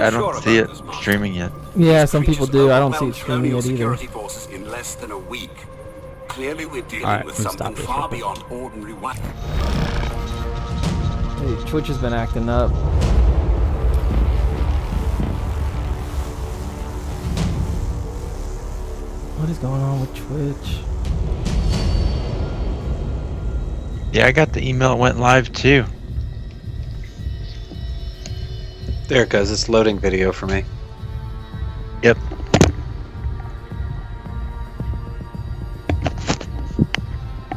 I don't see it streaming yet. Yeah, some people do. I don't see it streaming yet either. Forces in less than a week. Clearly, we're dealing Alright, with let's something stop this far real quick. beyond ordinary one. Hey, Twitch has been acting up. What is going on with Twitch? Yeah, I got the email. It went live too. There it goes. It's loading video for me. Yep.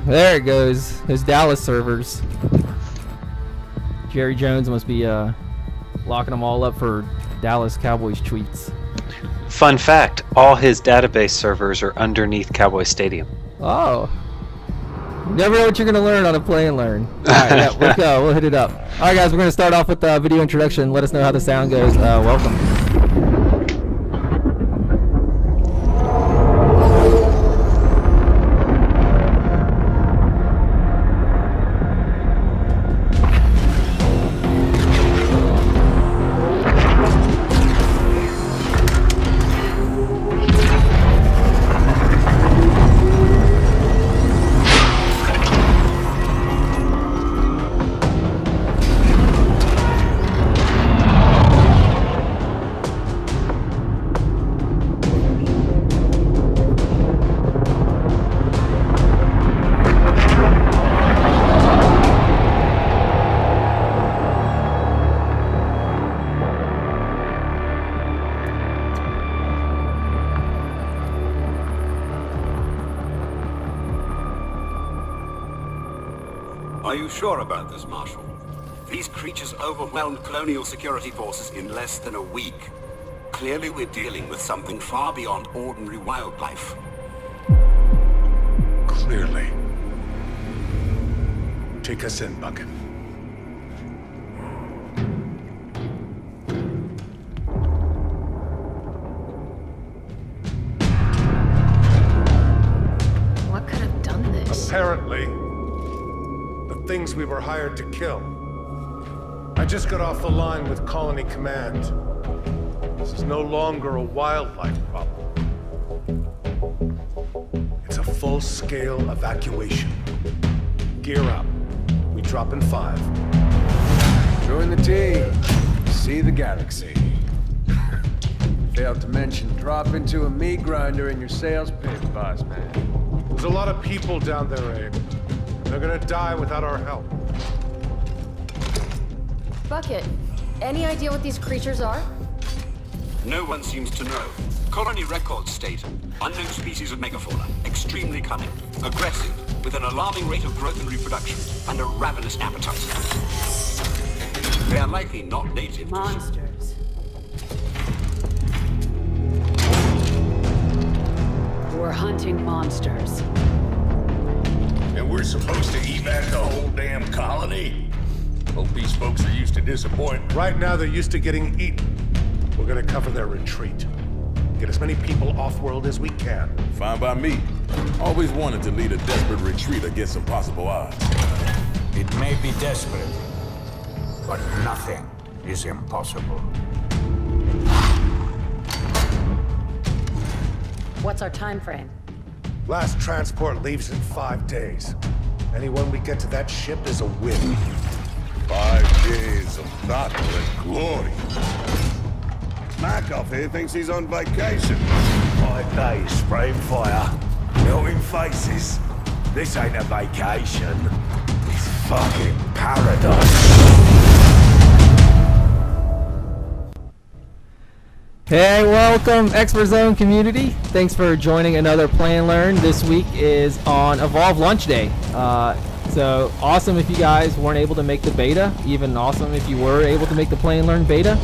There it goes. His Dallas servers. Jerry Jones must be locking them all up for Dallas Cowboys tweets. Fun fact, all his database servers are underneath Cowboy Stadium. Oh. You never know what you're going to learn on a play and learn. Alright, yeah, let's go. We'll hit it up. Alright guys, we're going to start off with the video introduction. Let us know how the sound goes. Welcome. Are you sure about this, Marshal? These creatures overwhelmed colonial security forces in less than a week. Clearly, we're dealing with something far beyond ordinary wildlife. Clearly. Take us in, Bucket. What could have done this? Apparently, the things we were hired to kill. I just got off the line with Colony Command. This is no longer a wildlife problem. It's a full-scale evacuation. Gear up. We drop in 5. Join the team. See the galaxy. Failed to mention, drop into a meat grinder in your sales pitch, boss man. There's a lot of people down there, Abe. They're gonna die without our help. Bucket, any idea what these creatures are? No one seems to know. Colony records state unknown species of megafauna, extremely cunning, aggressive, with an alarming rate of growth and reproduction, and a ravenous appetite. They are likely not native. Monsters. We're hunting monsters. And we're supposed to evac the whole damn colony? Hope these folks are used to disappointment. Right now, they're used to getting eaten. We're gonna cover their retreat. Get as many people off-world as we can. Fine by me. Always wanted to lead a desperate retreat against impossible odds. It may be desperate, but nothing is impossible. What's our time frame? Last transport leaves in 5 days. Anyone we get to that ship is a win. 5 days of battle and glory. Markov here thinks he's on vacation. 5 days, spraying fire, melting faces. This ain't a vacation. It's fucking paradise. Hey, welcome Expert Zone community. Thanks for joining another Play and Learn. This week is on Evolve Launch Day. So awesome if you guys weren't able to make the beta. Even awesome if you were able to make the Play and Learn beta.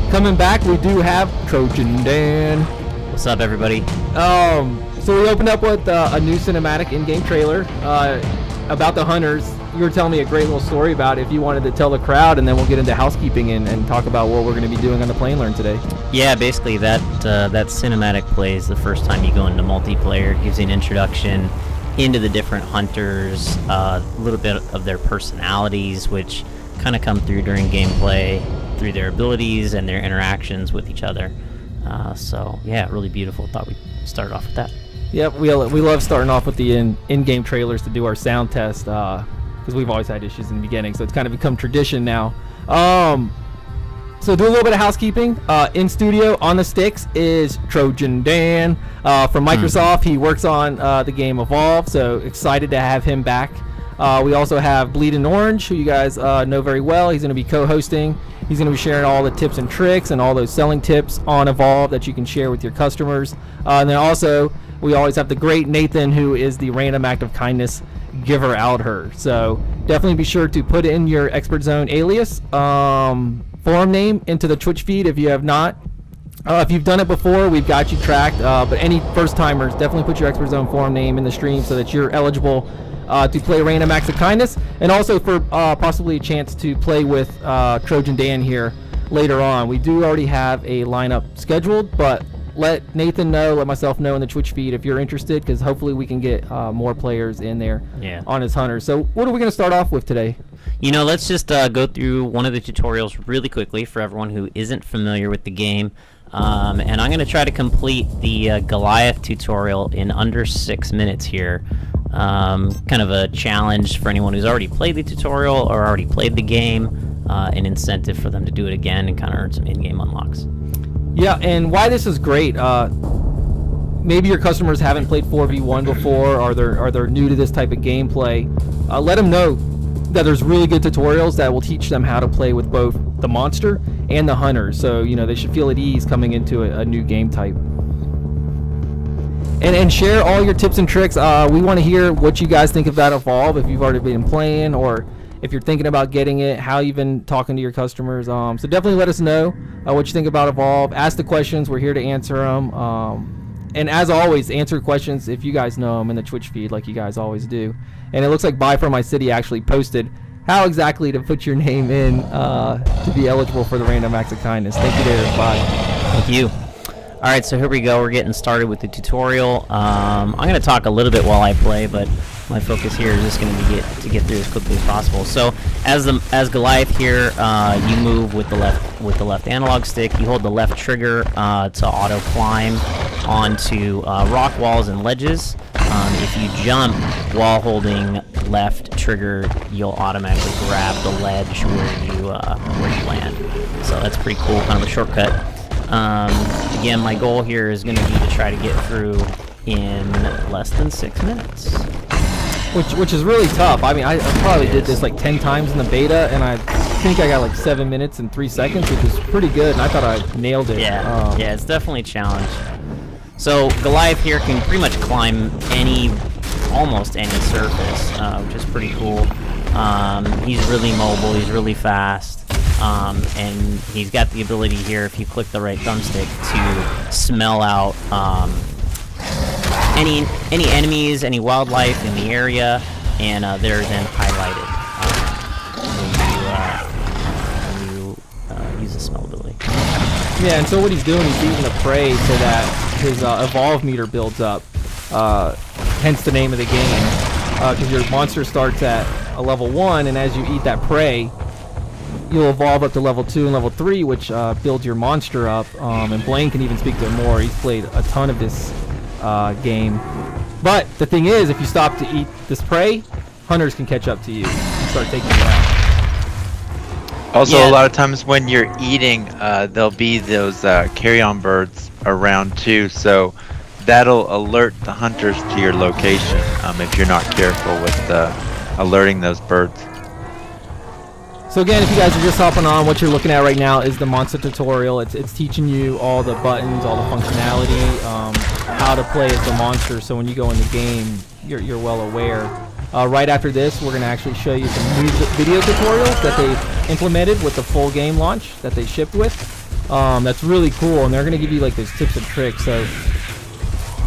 Coming back, we do have Trojan Dan. What's up, everybody? So we opened up with a new cinematic in-game trailer about the hunters. You were telling me a great little story about it. If you wanted to tell the crowd, and then we'll get into housekeeping and talk about what we're going to be doing on the Play and Learn today. Yeah, basically that cinematic plays the first time you go into multiplayer. Gives you an introduction into the different hunters, a little bit of their personalities, which kind of come through during gameplay, through their abilities and their interactions with each other. So yeah, really beautiful. Thought we'd start off with that. Yep, we love starting off with the in-game trailers to do our sound test, because we've always had issues in the beginning, so it's kind of become tradition now. So do a little bit of housekeeping. In studio on the sticks is Trojan Dan from Microsoft. He works on the game Evolve, so excited to have him back. We also have Bleeding Orange, who you guys know very well. He's going to be co-hosting. He's going to be sharing all the tips and tricks and all those selling tips on Evolve that you can share with your customers. And then also, we always have the great Nathan, who is the random act of kindness giver out her. So definitely be sure to put in your Expert Zone alias forum name into the Twitch feed if you have not. If you've done it before, we've got you tracked. But any first timers, definitely put your Expert Zone forum name in the stream so that you're eligible to play Random Acts of Kindness, and also for possibly a chance to play with Trojan Dan here later on. We do already have a lineup scheduled, but let Nathan know, let myself know in the Twitch feed if you're interested, because hopefully we can get more players in there on his Hunter. So what are we going to start off with today? You know, let's just go through one of the tutorials really quickly for everyone who isn't familiar with the game. And I'm going to try to complete the Goliath tutorial in under 6 minutes here. Kind of a challenge for anyone who's already played the tutorial or already played the game, an incentive for them to do it again and kind of earn some in-game unlocks. Yeah, and why this is great, maybe your customers haven't played 4v1 before, or they're new to this type of gameplay. Let them know that there's really good tutorials that will teach them how to play with both the monster and the hunter, so you know they should feel at ease coming into a new game type. And share all your tips and tricks. We want to hear what you guys think of that Evolve, if you've already been playing, or if you're thinking about getting it, how you've been talking to your customers. So definitely let us know what you think about Evolve. Ask the questions. We're here to answer them. And as always, answer questions if you guys know them in the Twitch feed like you guys always do. And it looks like Bye From My City actually posted how exactly to put your name in to be eligible for the Random Acts of Kindness. Thank you there, Bye. Thank you. All right, so here we go. We're getting started with the tutorial. I'm going to talk a little bit while I play, but my focus here is just going to be to get through as quickly as possible. So, as Goliath here, you move with the left analog stick. You hold the left trigger to auto climb onto rock walls and ledges. If you jump while holding left trigger, you'll automatically grab the ledge where you land. So that's pretty cool, kind of a shortcut. Again, my goal here is going to be to try to get through in less than 6 minutes. Which is really tough. I mean, I probably did this like 10 times in the beta, and I think I got like 7 minutes and 3 seconds, which is pretty good, and I thought I nailed it. Yeah, yeah, it's definitely a challenge. So Goliath here can pretty much climb almost any surface, which is pretty cool. He's really mobile, he's really fast. And he's got the ability here, if you click the right thumbstick, to smell out any enemies, any wildlife in the area, and they're then highlighted when you use the smell ability. Yeah, and so what he's doing, he's eating the prey so that his Evolve meter builds up, hence the name of the game, because your monster starts at a level 1, and as you eat that prey, you'll evolve up to level 2 and level 3, which builds your monster up. And Blaine can even speak to it more. He's played a ton of this game. But the thing is, if you stop to eat this prey, hunters can catch up to you and start taking you out. Also, a lot of times when you're eating, there'll be those carrion birds around too, so that'll alert the hunters to your location if you're not careful with alerting those birds. So again, if you guys are just hopping on, what you're looking at right now is the monster tutorial. It's teaching you all the buttons, all the functionality, how to play as the monster, so when you go in the game, you're well aware. Right after this, we're going to actually show you some new video tutorials that they implemented with the full game launch that they shipped with. That's really cool, and they're going to give you like those tips and tricks. So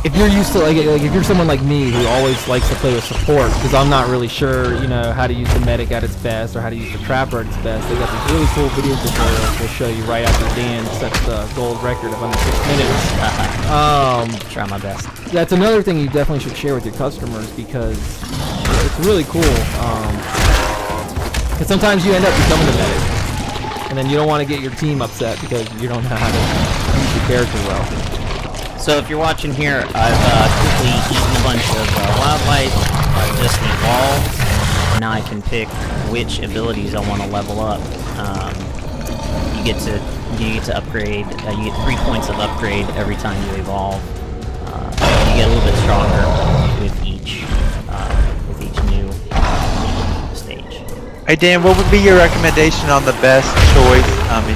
if you're used to like if you're someone like me who always likes to play with support, because I'm not really sure, you know, how to use the medic at its best or how to use the trapper at its best, they got these really cool video tutorials we'll show you right after Dan sets the gold record of under 6 minutes. Try my best. That's another thing you definitely should share with your customers, because it's really cool. Because sometimes you end up becoming the medic, and then you don't want to get your team upset because you don't know how to use the character well. So if you're watching here, I've quickly eaten a bunch of wildlife. I've just evolved. Now I can pick which abilities I want to level up. You get to upgrade. You get 3 points of upgrade every time you evolve. You get a little bit stronger with each new stage. Hey Dan, what would be your recommendation on the best choice,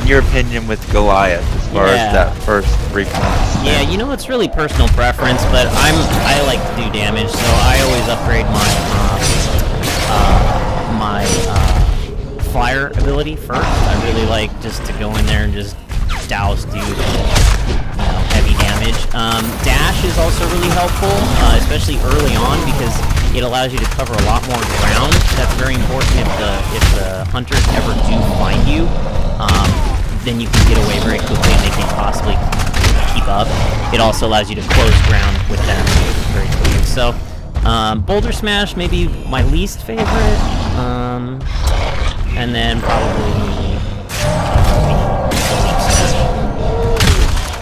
in your opinion, with Goliath as far as that first 3 points? Yeah, you know, it's really personal preference, but I like to do damage, so I always upgrade my fire ability first. I really like just to go in there and just douse dude, heavy damage. Dash is also really helpful, especially early on, because it allows you to cover a lot more ground. That's very important if the hunters ever do find you. Then you can get away very quickly and they can't possibly keep up. It also allows you to close ground with them very quickly. So, Boulder Smash maybe my least favorite, and then probably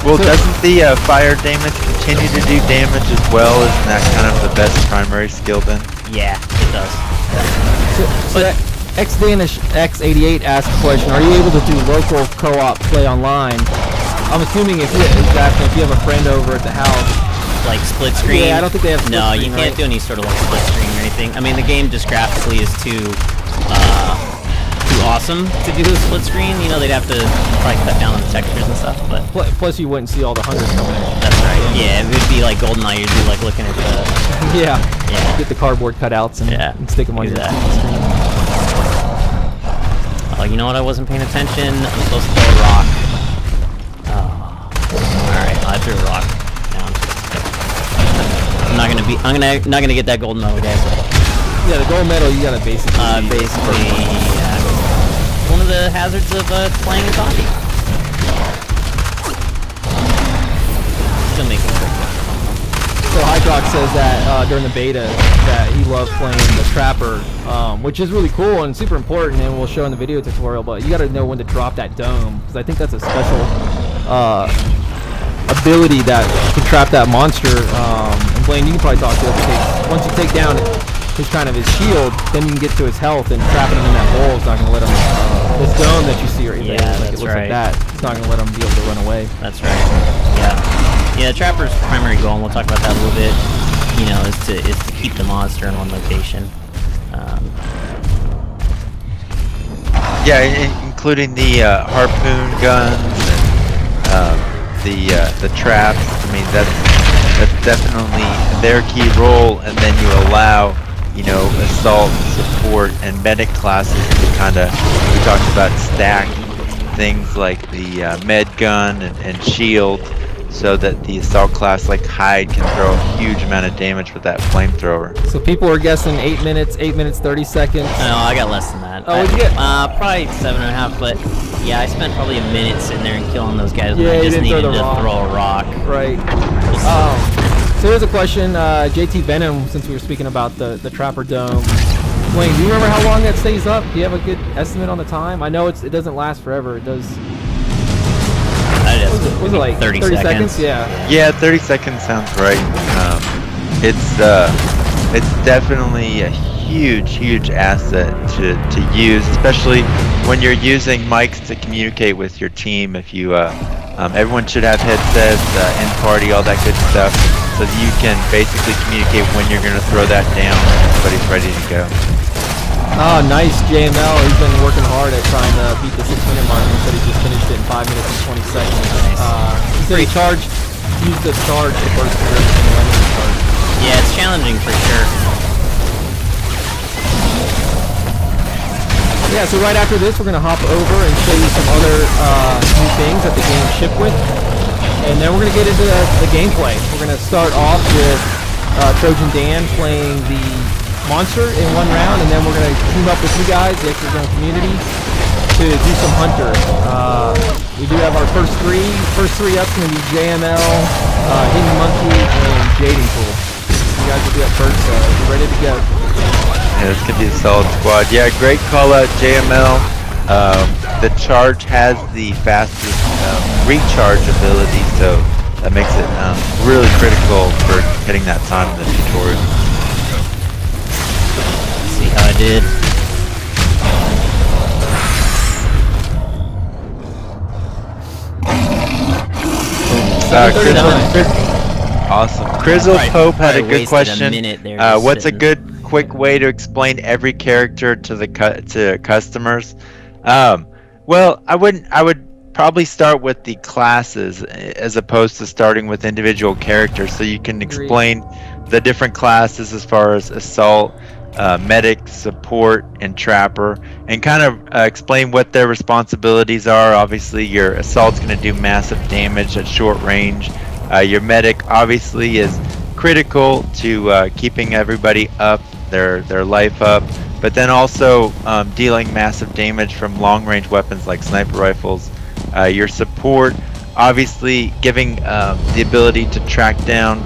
Well, doesn't the fire damage continue to do damage as well? Isn't that kind of the best primary skill then? Yeah, it does. So that XDanish-X88 asked a question, are you able to do local co-op play online? I'm assuming if you have a friend over at the house. Like split screen? Yeah, I don't think they have split screen, you can't do any sort of like split screen or anything. I mean, the game just graphically is too awesome to do a split screen. You know, they'd have to probably cut down on the textures and stuff, but... Plus you wouldn't see all the hunters coming in. That's right. Yeah, it would be like GoldenEye, you'd be like looking at the... Yeah. Yeah. Get the cardboard cutouts and stick them on your screen. Oh, you know what? I wasn't paying attention. I'm supposed to throw a rock. Oh. Alright, I threw a rock down. I'm not gonna get that golden medal, guys. Yeah, the gold medal you gotta basically one of the hazards of playing as hockey. Still making it. So Hydrox says that during the beta that he loved playing the Trapper, which is really cool and super important, and we'll show in the video tutorial. But you got to know when to drop that dome, because I think that's a special ability that can trap that monster. And Blaine, you can probably talk to it. Once you take down his shield, then you can get to his health, and trapping him in that hole is not going to let him. This dome that you see right there, it looks like that. It's not going to let him be able to run away. That's right. Yeah, Trapper's primary goal, and we'll talk about that a little bit, you know, is to keep the monster in one location. Yeah, including the harpoon guns and the traps. I mean, that's definitely their key role, and then you allow, you know, assault, support, and medic classes to kind of, we talked about stack things like the med gun and shield, so that the assault class like Hyde can throw a huge amount of damage with that flamethrower. So people are guessing 8 minutes, 8 minutes 30 seconds. No, I got less than that. Oh, what'd you get? Probably 7.5, but yeah, I spent probably a minute sitting there and killing those guys when Yeah, I just needed to rock. throw a rock. Right. So here's a question, JT Venom, since we were speaking about the Trapper Dome. Wayne, do you remember how long that stays up? Do you have a good estimate on the time? I know it doesn't last forever. It does. Was it like 30 seconds? Yeah. Yeah, 30 seconds sounds right. It's definitely a huge asset to use, especially when you're using mics to communicate with your team. If you everyone should have headsets, in party, all that good stuff, so that you can basically communicate when you're going to throw that down. Everybody's ready to go. Oh, nice, JML. He's been working hard at trying to beat the 6-minute mark. He said he just finished it in 5 minutes and 20 seconds. He said he used the charge to burst through everything around the charge. Yeah, it's challenging for sure. Yeah, so right after this, we're going to hop over and show you some other new things that the game shipped with. And then we're going to get into the gameplay. We're going to start off with Trojan Dan playing the monster in one round, and then we're going to team up with you guys, the Extra Zone community, to do some hunter. We do have our first three. First three up's going to be JML, Hidden Monkey, and Jading Pool. You guys will be up first, so we're ready to go. Yeah, this could be a solid squad. Yeah, great call out, JML. The charge has the fastest recharge ability, so that makes it really critical for hitting that time in the tutorial. See how I did. Awesome. Crizzle Pope had a good wasted a question. minute there just What's a sitting. good, quick way to explain every character to the to customers? Well, I would probably start with the classes as opposed to starting with individual characters, so you can explain the different classes as far as assault, medic, support, and trapper, and kind of explain what their responsibilities are. Obviously, your assault's going to do massive damage at short range. Your medic obviously is critical to keeping everybody up, their life up, but then also dealing massive damage from long-range weapons like sniper rifles. Your support, obviously, giving the ability to track down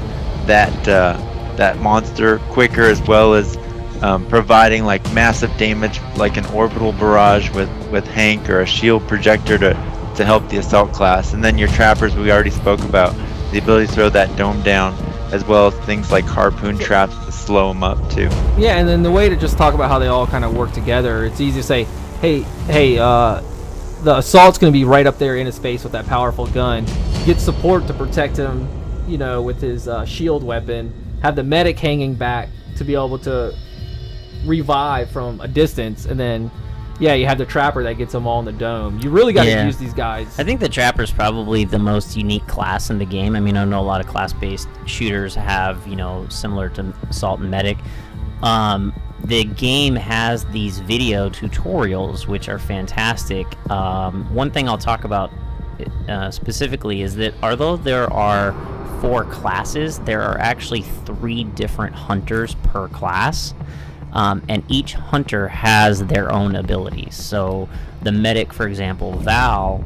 that monster quicker, as well as providing like massive damage, like an orbital barrage with Hank, or a shield projector to help the assault class. And then your trappers, we already spoke about, the ability to throw that dome down, as well as things like harpoon traps to slow them up too. Yeah, and then the way to just talk about how they all kind of work together, it's easy to say, hey, the assault's going to be right up there in his face with that powerful gun. Get support to protect him, with his shield weapon. Have the medic hanging back to be able to revive from a distance, and then you have the trapper that gets them all in the dome. You really got to use these guys. I think the trapper's probably the most unique class in the game. I mean, I know a lot of class-based shooters have, similar to assault and medic. The game has these video tutorials, which are fantastic. One thing I'll talk about specifically is that although there are 4 classes, there are actually 3 different hunters per class. And each hunter has their own abilities. So the medic, for example, Val,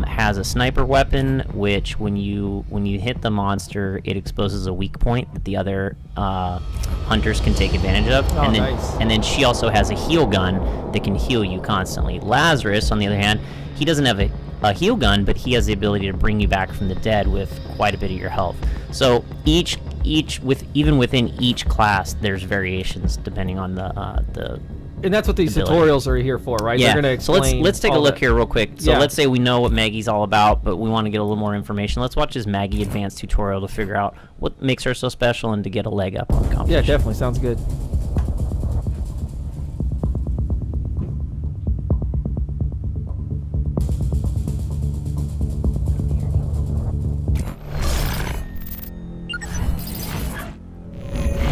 has a sniper weapon, which when you hit the monster, it exposes a weak point that the other hunters can take advantage of. Oh, and then, nice. And then she also has a heal gun that can heal you constantly. Lazarus, on the other hand, he doesn't have a heal gun, but he has the ability to bring you back from the dead with quite a bit of your health. So even within each class, there's variations depending on the And that's what these ability. tutorials are here for, right? Yeah. They're going to So explain. let's take a all look that. here real quick. So Yeah. let's say we know what Maggie's all about, but we want to get a little more information. Let's watch this Maggie Advanced tutorial to figure out what makes her so special and to get a leg up on the competition. Yeah, definitely sounds good.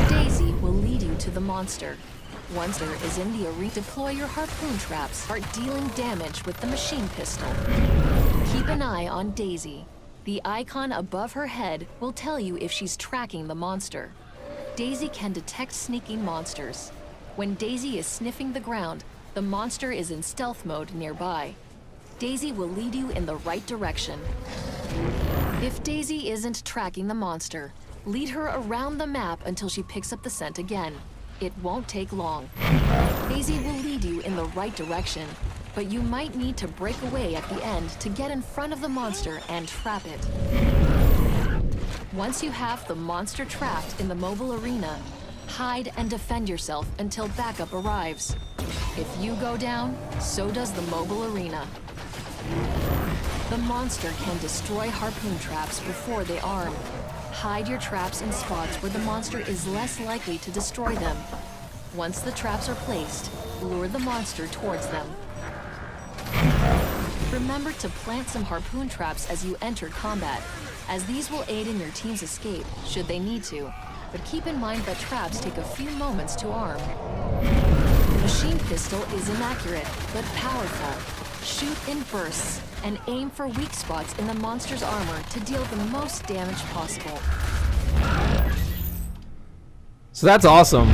Daisy will lead you to the monster. Once there is in the arena, deploy your harpoon traps. Start dealing damage with the machine pistol. Keep an eye on Daisy. The icon above her head will tell you if she's tracking the monster. Daisy can detect sneaking monsters. When Daisy is sniffing the ground, the monster is in stealth mode nearby. Daisy will lead you in the right direction. If Daisy isn't tracking the monster, lead her around the map until she picks up the scent again. It won't take long. Daisy will lead you in the right direction, but you might need to break away at the end to get in front of the monster and trap it. Once you have the monster trapped in the mobile arena, hide and defend yourself until backup arrives. If you go down, so does the mobile arena. The monster can destroy harpoon traps before they arm. Hide your traps in spots where the monster is less likely to destroy them. Once the traps are placed, lure the monster towards them. Remember to plant some harpoon traps as you enter combat, as these will aid in your team's escape, should they need to. But keep in mind that traps take a few moments to arm. The machine pistol is inaccurate, but powerful. Shoot in bursts, and aim for weak spots in the monster's armor to deal the most damage possible. So that's awesome.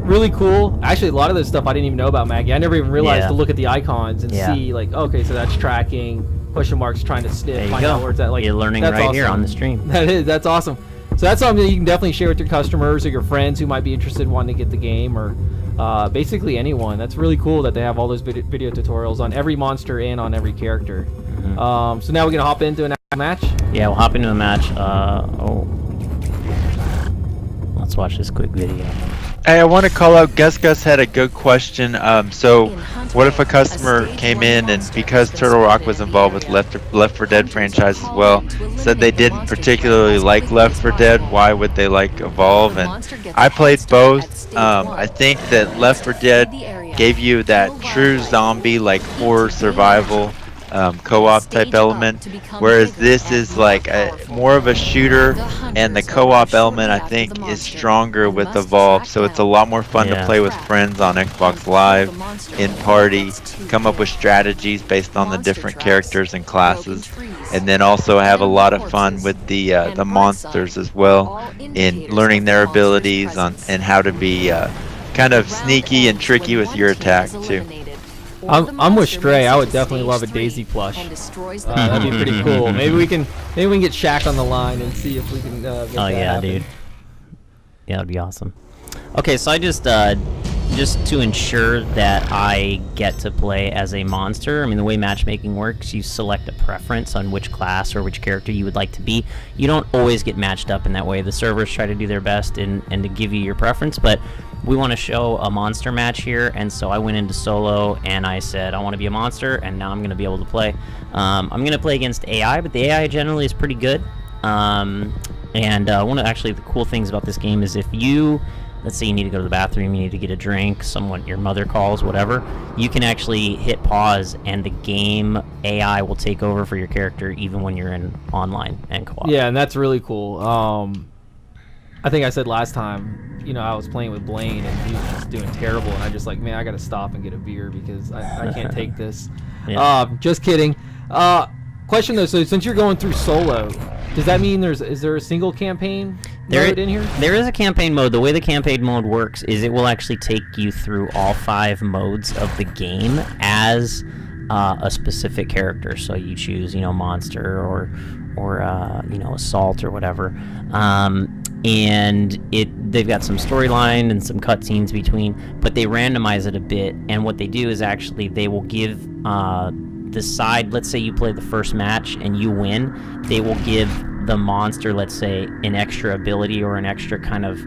Really cool. Actually, a lot of this stuff I didn't even know about Maggie. I never even realized to look at the icons and see, like, okay, so that's tracking, question marks, trying to sniff, There you find go. out where it's at. Like, You're learning that's right here awesome. on the stream. That's awesome. So that's something that you can definitely share with your customers or your friends who might be interested in wanting to get the game, or basically anyone. That's really cool that they have all those video tutorials on every monster and on every character. So now we're gonna hop into an actual match. Yeah, we'll hop into a match. Let's watch this quick video. Hey, I want to call out Gus had a good question. So what if a customer came in and because Turtle Rock was involved with Left 4 Dead franchise as well, said they didn't particularly like Left 4 Dead, why would they like Evolve? And I played both. I think that Left 4 Dead gave you that true zombie, like horror survival co-op type element, whereas this is like more of a shooter, and the co-op element I think is stronger with Evolve, so it's a lot more fun to play with friends on Xbox Live, in party, come up with strategies based on the different characters and classes, and then also have a lot of fun with the monsters as well, in learning their abilities and how to be kind of sneaky and tricky with your attack too. I'm with Stray. I would definitely love a Daisy plush. That'd be pretty cool. Maybe we can get Shaq on the line and see if we can. Get that happen. Dude. Yeah, that'd be awesome. Okay, so I just to ensure that I get to play as a monster. I mean, the way matchmaking works, you select a preference on which class or which character you would like to be. You don't always get matched up in that way. The servers try to do their best and to give you your preference, but we want to show a monster match here, and so I went into solo and I said I want to be a monster, and now I'm going to be able to play. I'm going to play against AI, but the AI generally is pretty good. And one of the cool things about this game is if you, let's say you need to go to the bathroom, you need to get a drink, your mother calls, whatever, you can actually hit pause and the game AI will take over for your character even when you're in online and co-op. Yeah, and that's really cool. I think I said last time, I was playing with Blaine and he was just doing terrible, and I just like, man, I gotta stop and get a beer because I can't take this. Just kidding. Question though, so since you're going through solo, does that mean is there a single campaign mode in here? There is a campaign mode. The way the campaign mode works is it will actually take you through all 5 modes of the game as a specific character. So you choose, monster or assault or whatever. And they've got some storyline and some cutscenes between, but they randomize it a bit. And what they do is actually they will give the side. Let's say you play the first match and you win. They will give the monster, let's say, an extra ability or an extra kind of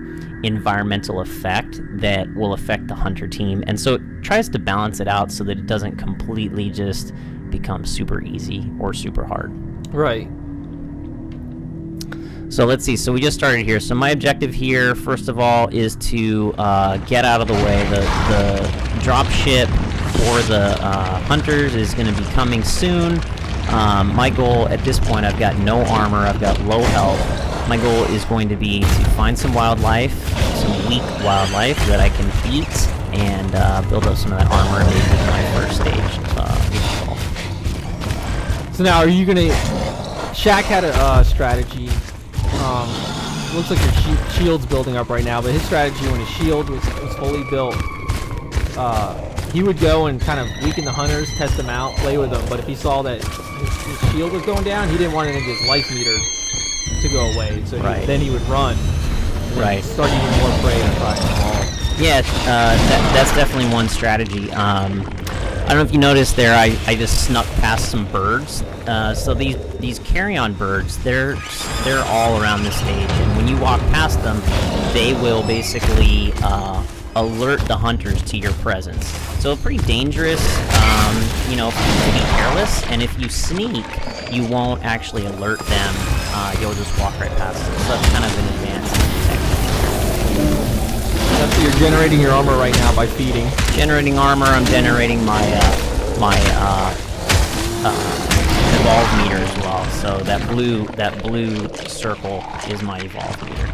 environmental effect that will affect the hunter team. And so it tries to balance it out so that it doesn't completely just become super easy or super hard. Right. So let's see. So we just started here. So my objective here, first of all, is to get out of the way. The drop ship for the hunters is going to be coming soon. My goal at this point, I've got no armor. I've got low health. My goal is going to be to find some wildlife, some weak wildlife that I can beat, and build up some of that armor and maybe my first stage. So now, are you gonna? Shaq had a strategy. Looks like your shield's building up right now, but his strategy when his shield was fully built, he would go and kind of weaken the hunters, test them out, play with them. But if he saw that his shield was going down, he didn't want any of his life meter to go away. So then he would run. And start eating more prey and try them all. Yeah, that's definitely one strategy. I don't know if you noticed there, I just snuck past some birds. So these carrion birds, they're all around this stage, and when you walk past them, they will basically alert the hunters to your presence. So pretty dangerous, to be careless, and if you sneak, you won't actually alert them. You'll just walk right past them. So that's kind of an advanced technique. So you're generating your armor right now by feeding. Generating armor. I'm generating my evolve meter as well. So that blue circle is my evolve meter.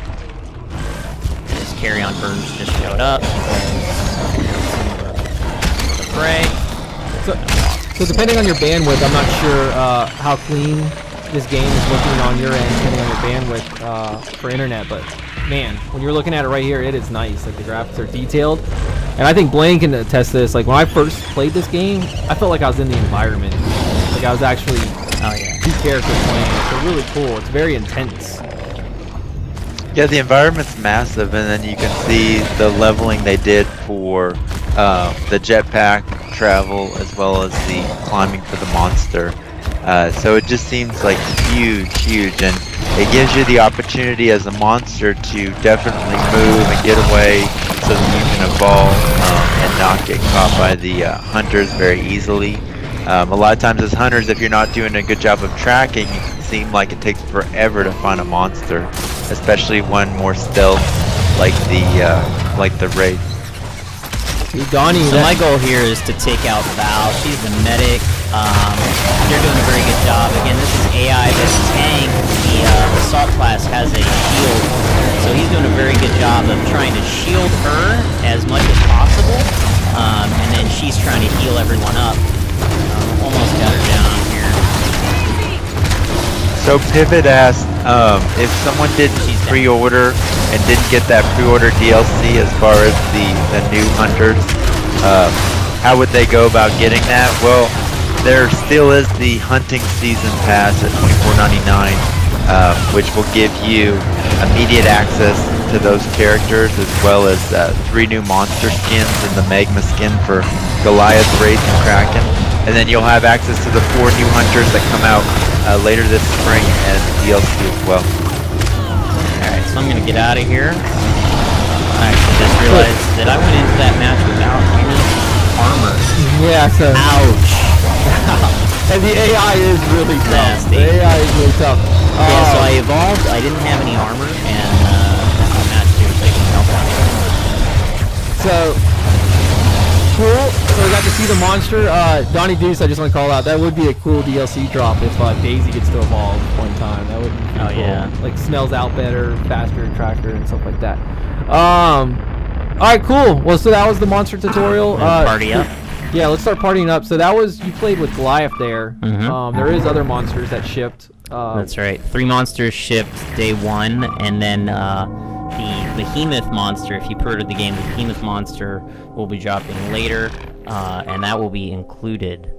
This carrion birds just showed up. The prey. So depending on your bandwidth, I'm not sure how clean this game is looking on your end, depending on your bandwidth for internet, but man, when you're looking at it right here, it is nice. Like, the graphics are detailed, and I think Blaine can attest to this. Like, when I first played this game, I felt like I was in the environment. Like, I was actually two characters playing. It's really cool. It's very intense. Yeah, the environment's massive, and then you can see the leveling they did for the jetpack travel as well as the climbing for the monster. So it just seems like huge, and it gives you the opportunity as a monster to definitely move and get away so that you can evolve and not get caught by the hunters very easily. A lot of times as hunters, if you're not doing a good job of tracking, it can seem like it takes forever to find a monster, especially one more stealth like the Wraith. Donnie, so my goal here is to take out Val. She's the medic. They're doing a very good job. Again, this is AI. This tank, the assault class, has a shield, so he's doing a very good job of trying to shield her as much as possible, and then she's trying to heal everyone up. Almost got her down here. So Pivot asked if someone didn't pre-order and didn't get that pre-order DLC as far as the new hunters, how would they go about getting that? Well, there still is the hunting season pass at $24.99, which will give you immediate access to those characters, as well as 3 new monster skins and the Magma skin for Goliath, Wraith, and Kraken. And then you'll have access to the 4 new hunters that come out later this spring and DLC as well. Alright, so I'm gonna get out of here. I actually just realized that I went into that match without any armor. Yeah, so... Ouch! And the AI is really tough. Nasty. The AI is really tough. Yeah, so I evolved, I didn't have any armor, and the match dude taking help out. So... cool. So we got to see the monster. Donnie Deuce, I just want to call out. That would be a cool DLC drop if Daisy gets to evolve one time. That would be pretty cool. Yeah. Like smells out better, faster tracker, and stuff like that. Alright, cool. Well, so that was the monster tutorial. Party up. Yeah, let's start partying up. So that was, you played with Goliath there. Mm-hmm. There is other monsters that shipped. That's right. 3 monsters shipped day 1, and then the Behemoth monster, if you pre-ordered the game, the Behemoth monster will be dropping later, and that will be included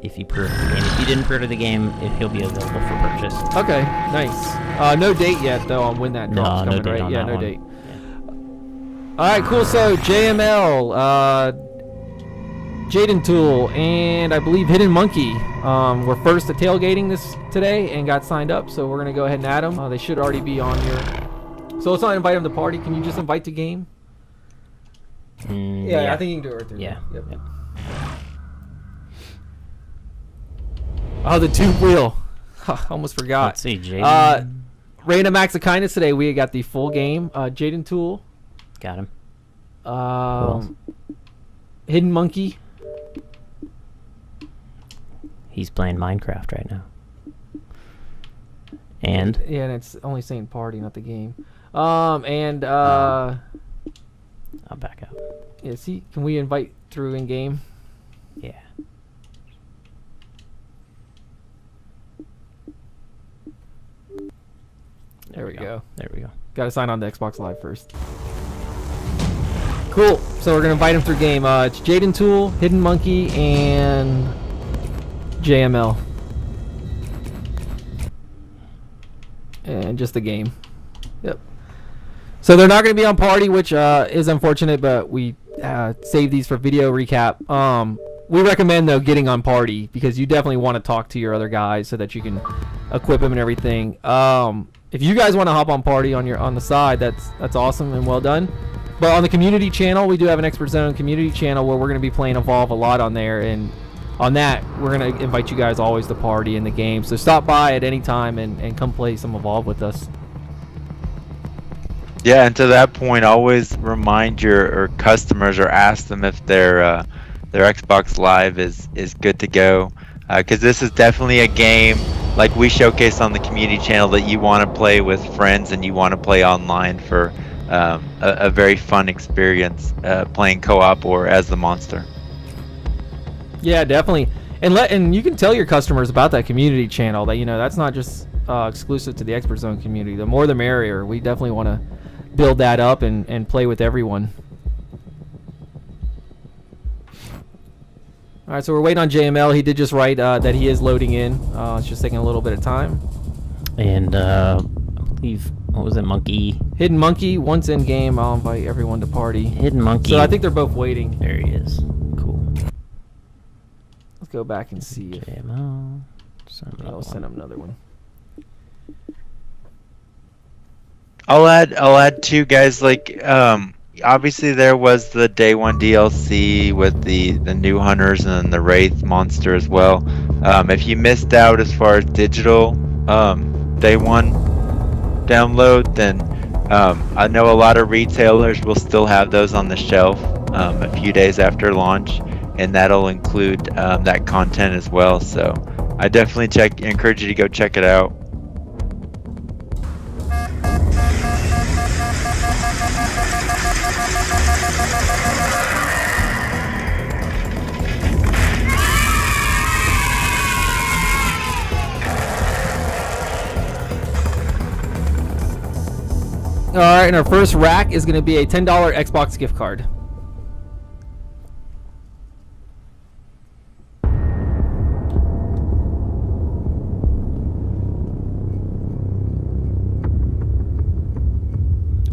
if you pre-order the game. If you didn't pre-order the game, he'll be available for purchase. Okay, nice. No date yet, though, on when that drops coming, date right? on Yeah, that no one. date. Alright, cool. So, JML, Jaden Tool, and I believe Hidden Monkey were first at tailgating today and got signed up, so we're going to go ahead and add them. They should already be on here. So let's not invite them to party. Can you just invite to game? Yeah, I think you can do it right there. Yeah. Yep. Oh, the tube wheel. Almost forgot. Let's see, Jaden. Random Acts of Kindness today. We got the full game. Jaden Tool. Got him. Hidden Monkey. He's playing Minecraft right now. And? Yeah, and it's only saying party, not the game. I'll back up. Yeah, see, can we invite through in game? Yeah. There we go. There we go. Got to sign on to Xbox Live first. Cool. So we're gonna invite him through game. It's Jaden Tool, Hidden Monkey, and JML, and just the game. Yep. So they're not gonna be on party, which is unfortunate, but we saved these for video recap. We recommend though getting on party because you definitely want to talk to your other guys so that you can equip them and everything. If you guys want to hop on party on the side, that's awesome and well done. But on the community channel, we do have an Expert Zone community channel where we're going to be playing Evolve a lot on there, and on that we're going to invite you guys always to party in the game. So stop by at any time and come play some Evolve with us. Yeah, and to that point, always remind your customers or ask them if their Xbox Live is good to go, because this is definitely a game like we showcase on the community channel that you want to play with friends and you want to play online for a very fun experience playing co-op or as the monster. Yeah, definitely. And you can tell your customers about that community channel that that's not just exclusive to the Expert Zone community. The more the merrier. We definitely want to build that up and play with everyone. All right, so we're waiting on JML. He did just write that he is loading in. It's just taking a little bit of time. And Leave. What was it? Monkey. Hidden Monkey. Once in game, I'll invite everyone to party. Hidden Monkey. So I think they're both waiting. There he is. Cool. Let's go back and see. JML. I'll send him another one. I'll add two guys. Like obviously there was the day one DLC with the new hunters and the Wraith monster as well. If you missed out as far as digital day one download, then I know a lot of retailers will still have those on the shelf a few days after launch, and that'll include that content as well. So I definitely encourage you to go check it out. All right, and our first rack is going to be a $10 Xbox gift card.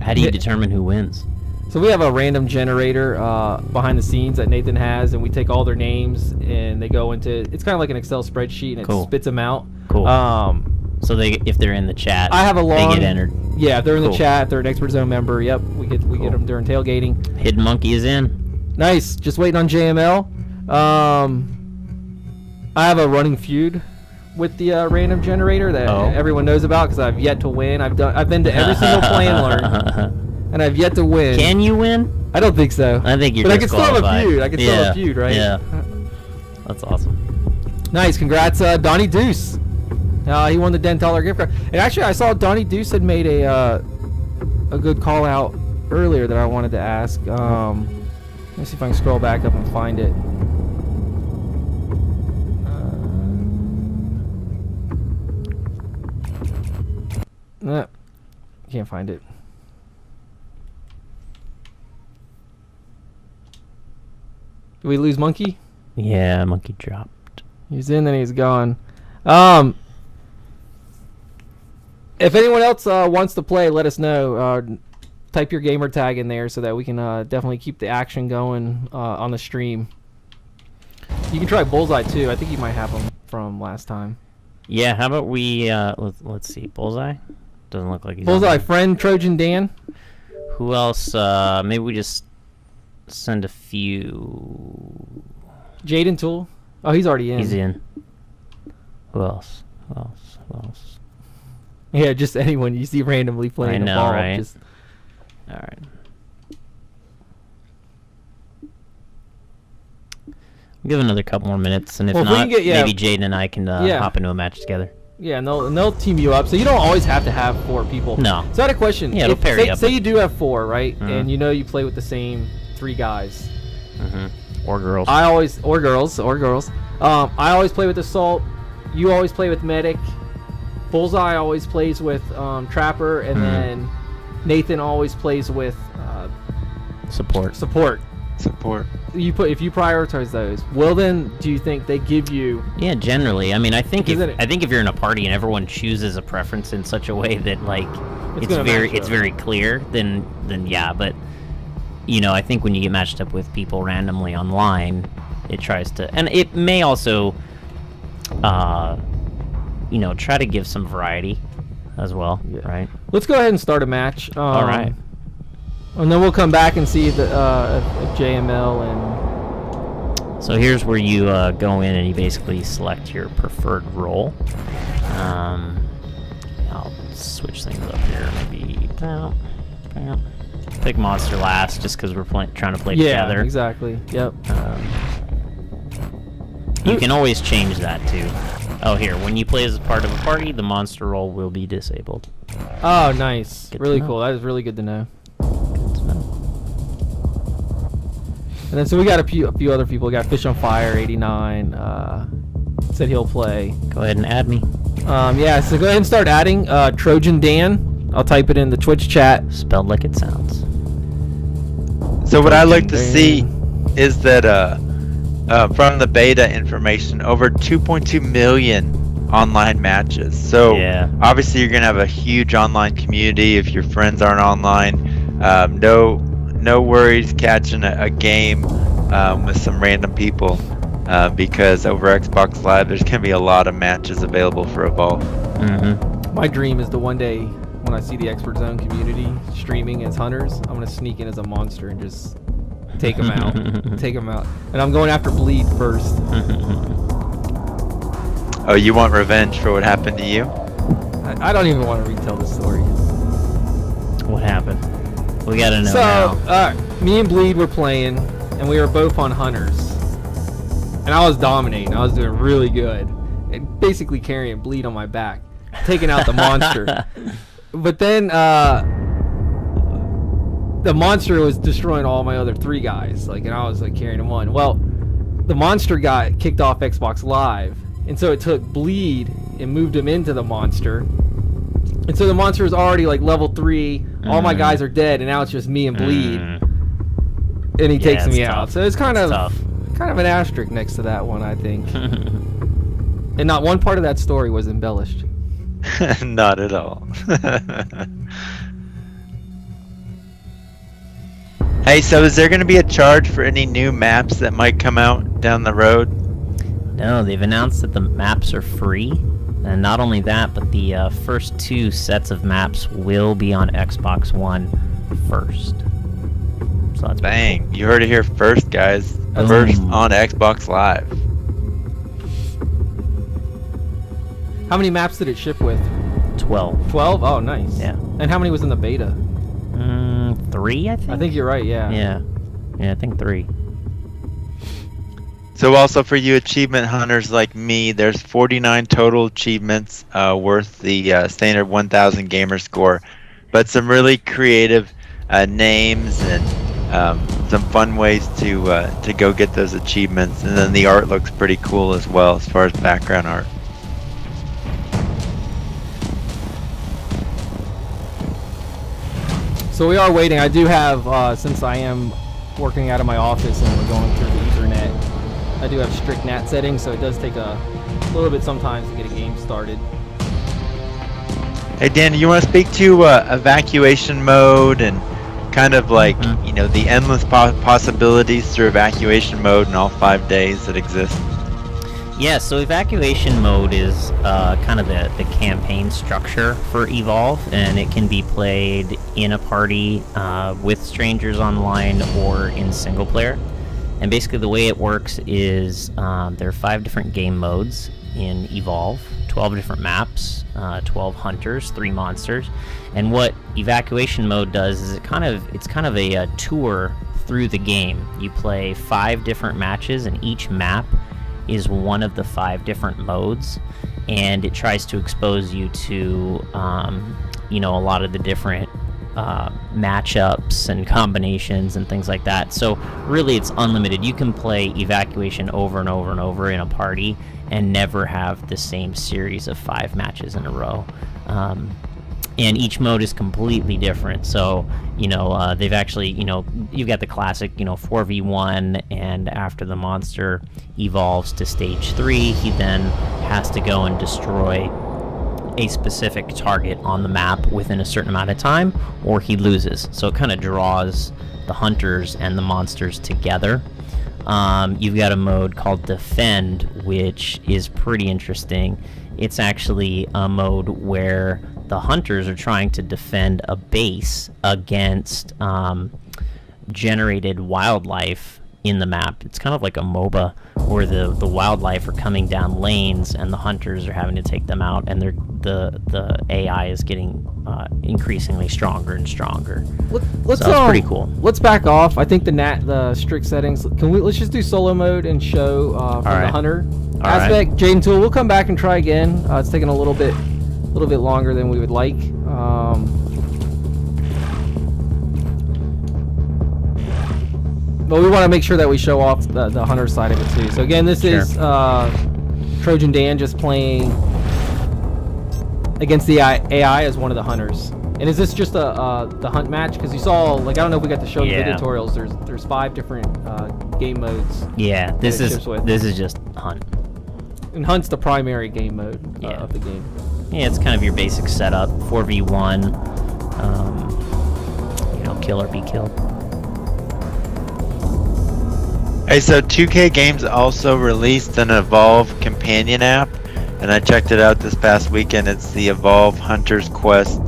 How do you determine who wins? So we have a random generator behind the scenes that Nathan has, and we take all their names and they go into. It's kind of like an Excel spreadsheet, and it spits them out. Cool. So if they're in the chat, I have a long. They get entered. Yeah, if they're in the chat, they're an Expert Zone member. Yep, we get them during tailgating. Hidden Monkey is in. Nice. Just waiting on JML. I have a running feud with the random generator that everyone knows about because I've yet to win. I've been to every single plan learn, and I've yet to win. Can you win? I don't think so. I think you're. But I can still have a feud. I can still have a feud, right? Yeah. That's awesome. Nice. Congrats, Donnie Deuce. He won the $10 gift card. And actually, I saw Donnie Deuce had made a good call out earlier that I wanted to ask. Let me see if I can scroll back up and find it. Can't find it. Did we lose Monkey? Yeah, Monkey dropped. He's in, then he's gone. If anyone else wants to play, let us know. Type your gamer tag in there so that we can definitely keep the action going on the stream. You can try Bullseye too. I think you might have him from last time. Yeah, how about we let's see, Bullseye? Doesn't look like he's Bullseye, friend Trojan Dan. Who else? Maybe we just send a few. Jaden Tool. Oh, he's already in. He's in. Who else? Who else? Yeah, just anyone you see randomly playing I know, a ball. right? Just... All right. We'll give another couple more minutes, and if not, maybe Jaden and I can hop into a match together. Yeah, and they'll team you up, so you don't always have to have 4 people. No. So I had a question. Yeah, it'll pair you up. Say you do have 4, right? Mm-hmm. And you know you play with the same 3 guys. Mm-hmm. Or girls. Or girls. I always play with Assault. You always play with Medic. Bullseye always plays with Trapper, and then Nathan always plays with Support. If you prioritize those, well then, do you think they give you? Yeah, generally. I mean, I think if you're in a party and everyone chooses a preference in such a way that like it's very clear, then yeah. But you know, I think when you get matched up with people randomly online, it tries to, and it may also, you know, try to give some variety as well, right? Let's go ahead and start a match. All right. And then we'll come back and see if JML and... So here's where you go in and you basically select your preferred role. I'll switch things up here. Maybe pick monster last, just because we're trying to play together. Yeah, exactly. Yep. You can always change that too. Oh, here, when you play as a part of a party, the monster role will be disabled. Oh, nice. Really cool. That is really good to know. And then so we got a few other people. We got Fish on Fire 89 said he'll play. Go ahead and add me. Yeah, so go ahead and start adding Trojan Dan. I'll type it in the Twitch chat. Spelled like it sounds. So what I like to see is that from the beta information, over 2.2 million online matches. So Yeah. obviously you're gonna have a huge online community if your friends aren't online. No worries catching a game with some random people because over Xbox Live there's gonna be a lot of matches available for Evolve. My dream is to one day, when I see the Expert Zone community streaming as hunters, I'm gonna sneak in as a monster and just take them out. Take them out. And I'm going after Bleed first. Oh, you want revenge for what happened to you? I don't even want to retell the story. What happened? We gotta know So, now. me and Bleed were playing, and we were both on hunters. And I was dominating. I was doing really good. And basically carrying Bleed on my back, taking out the monster. But then the monster was destroying all my other 3 guys, and I was carrying him on. Well, the monster got kicked off Xbox Live, and so it took Bleed and moved him into the monster. And so the monster is already level 3. All my guys are dead, and now it's just me and Bleed. And he takes me out. So it's kind of an asterisk next to that one, I think. And not one part of that story was embellished. Not at all. Hey, so is there going to be a charge for any new maps that might come out down the road? No, they've announced that the maps are free. And not only that, but the first 2 sets of maps will be on Xbox One first. So that's Bang, you heard it here first, guys. Boom. First on Xbox Live. How many maps did it ship with? 12. 12? Oh, nice. Yeah. And how many was in the beta? 3, I think? I think you're right, yeah. Yeah, I think 3. So also for you achievement hunters like me, there's 49 total achievements worth the standard 1000 gamer score, but some really creative names and some fun ways to go get those achievements, and then the art looks pretty cool as well as far as background art. So we are waiting. I do have, since I am working out of my office and we're going through the Ethernet, I do have strict NAT settings, so it does take a little bit sometimes to get a game started. Hey Dan, you want to speak to evacuation mode and kind of the endless possibilities through evacuation mode in all 5 days that exist? Yeah, so evacuation mode is kind of the campaign structure for Evolve, and it can be played in a party with strangers online or in single player. And basically the way it works is there are 5 different game modes in Evolve, 12 different maps, 12 hunters, 3 monsters. And what evacuation mode does is it's kind of a tour through the game. You play 5 different matches, and each map is one of the 5 different modes, and it tries to expose you to a lot of the different matchups and combinations and things like that. So really it's unlimited. You can play evacuation over and over and over in a party and never have the same series of 5 matches in a row. And each mode is completely different. So, they've actually, you've got the classic, 4v1, and after the monster evolves to stage 3, he then has to go and destroy a specific target on the map within a certain amount of time, or he loses. So it kind of draws the hunters and the monsters together. You've got a mode called Defend, which is pretty interesting. It's actually a mode where the hunters are trying to defend a base against generated wildlife in the map. It's kind of like a MOBA where the wildlife are coming down lanes and the hunters are having to take them out, and the AI is getting increasingly stronger and stronger. Let's so it's pretty cool. Let's back off. I think the strict settings. Let's just do solo mode and show from the hunter aspect. Jaden Tool, we'll come back and try again. It's taking a little bit longer than we would like. But we want to make sure that we show off the hunter side of it too. So again, this is Trojan Dan just playing against the AI as one of the hunters. And is this just the hunt match? Because you saw, I don't know if we got to show the video tutorials. There's 5 different game modes. Yeah, this is just hunt. And Hunt's the primary game mode of the game. Yeah, it's kind of your basic setup. 4v1. You know, kill or be killed. Hey, so 2K Games also released an Evolve companion app, and I checked it out this past weekend. It's the Evolve Hunter's Quest.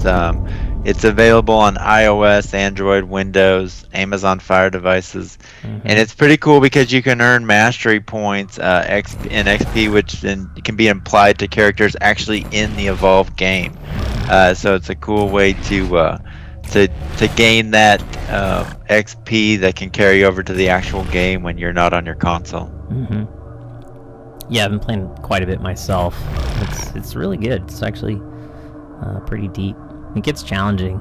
It's available on iOS, Android, Windows, Amazon Fire devices, and it's pretty cool because you can earn mastery points in XP, which then can be applied to characters actually in the Evolve game. So it's a cool way to gain that XP that can carry over to the actual game when you're not on your console. Yeah, I've been playing quite a bit myself. It's really good. It's actually pretty deep. It gets challenging.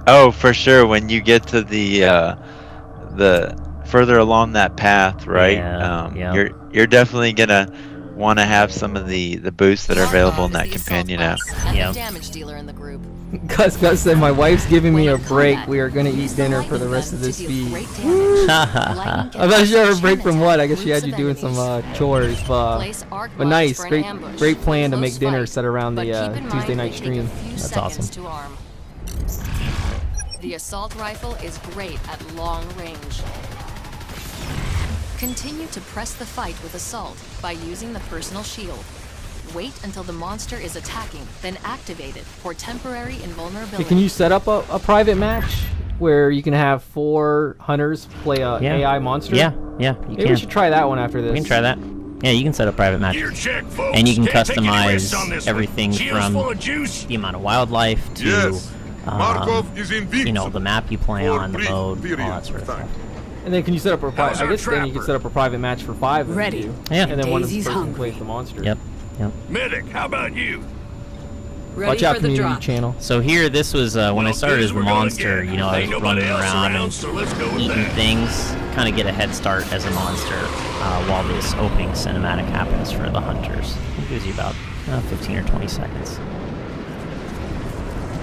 Oh, for sure. When you get to the further along that path, right? You're definitely gonna want to have some of the boosts that are available in that companion app. Damage dealer in the group. Gus said, my wife's giving me a break. We are going to eat dinner for the rest of this feed. I'm not sure a break from what. I guess she had you doing some chores. But nice. Great plan to make dinner set around the Tuesday night stream. That's awesome. The assault rifle is great at long range. Continue to press the fight with assault by using the personal shield. Wait until the monster is attacking, then activate it for temporary invulnerability. Can you set up a private match where you can have 4 hunters play a AI monster? Yeah, Maybe we should try that one after this. We can try that. Yeah, you can set up private matches. And you can customize everything from the amount of wildlife to you know, the map you play on, the mode, all that sort of stuff. And then can you set up a private? I guess then you can set up a private match for 5 of Ready. you. Yeah. And then one of the person plays the monster. Yep. Medic, how about you? Watch out, community channel. So here, this was when I started as the monster. You know, I was running around and eating things, kind of get a head start as a monster while this opening cinematic happens for the hunters. It gives you about 15 or 20 seconds.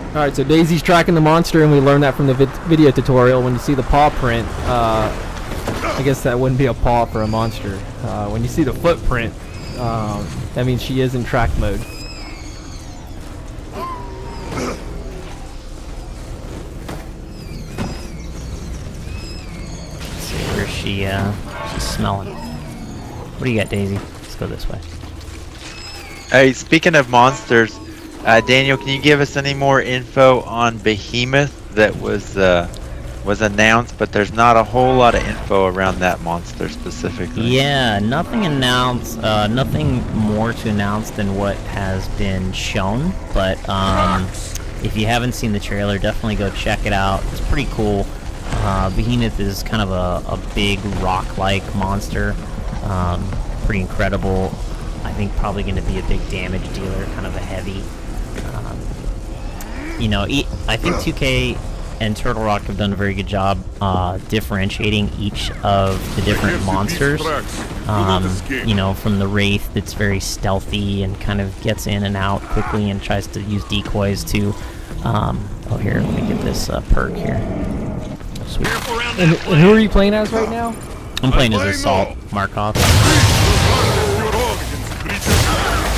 Alright, so Daisy's tracking the monster, and we learned that from the video tutorial. When you see the paw print, I guess that wouldn't be a paw for a monster. When you see the footprint, that means she is in track mode. Let's see where she's smelling. What do you got, Daisy? Let's go this way. Hey, speaking of monsters, Daniel, can you give us any more info on Behemoth that was announced, but there's not a whole lot of info around that monster specifically? Yeah, nothing announced, nothing more to announce than what has been shown, but if you haven't seen the trailer, definitely go check it out. It's pretty cool. Behemoth is kind of a big rock-like monster, pretty incredible. I think probably going to be a big damage dealer, kind of a heavy. You know, I think 2K and Turtle Rock have done a very good job differentiating each of the different monsters. You know, from the Wraith that's very stealthy and kind of gets in and out quickly and tries to use decoys to... oh, here, let me get this perk here. Sweet. And who are you playing as right now? I'm playing as Assault Markov.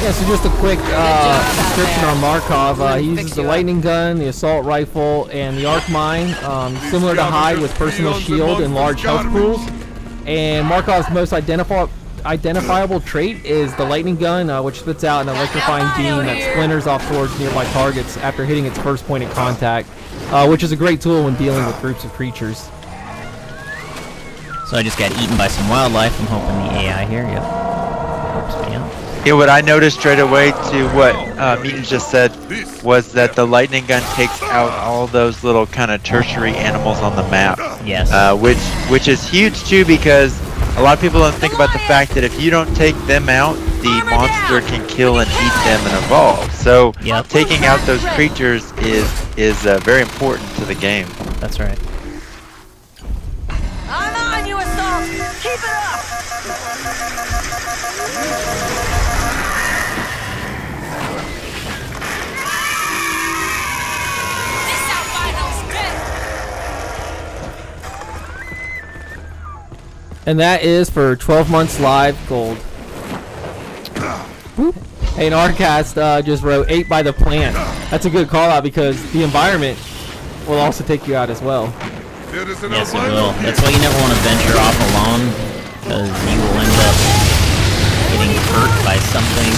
Yeah, so just a quick description on Markov. He uses the lightning gun, the assault rifle, and the arc mine, similar to Hyde with personal shield and large health pools. And Markov's most identifiable trait is the lightning gun, which spits out an electrifying beam that splinters off towards nearby targets after hitting its first point of contact, which is a great tool when dealing with groups of creatures. So I just got eaten by some wildlife. I'm hoping the AI here, yep, helps me out. Yeah, what I noticed straight away to what Mutant just said was that the lightning gun takes out all those little kind of tertiary animals on the map. Yes. Which is huge too, because a lot of people don't think about the fact that if you don't take them out, the monster can kill and eat them and evolve. So taking out those creatures is very important to the game. That's right. I'm on you, Assault! Keep it up! And that is for 12 months live gold. Hey, and Arcast just wrote 8 by the plant. That's a good call out because the environment will also take you out as well. Yes, it will. That's why you never want to venture off alone, because you will end up getting hurt by something.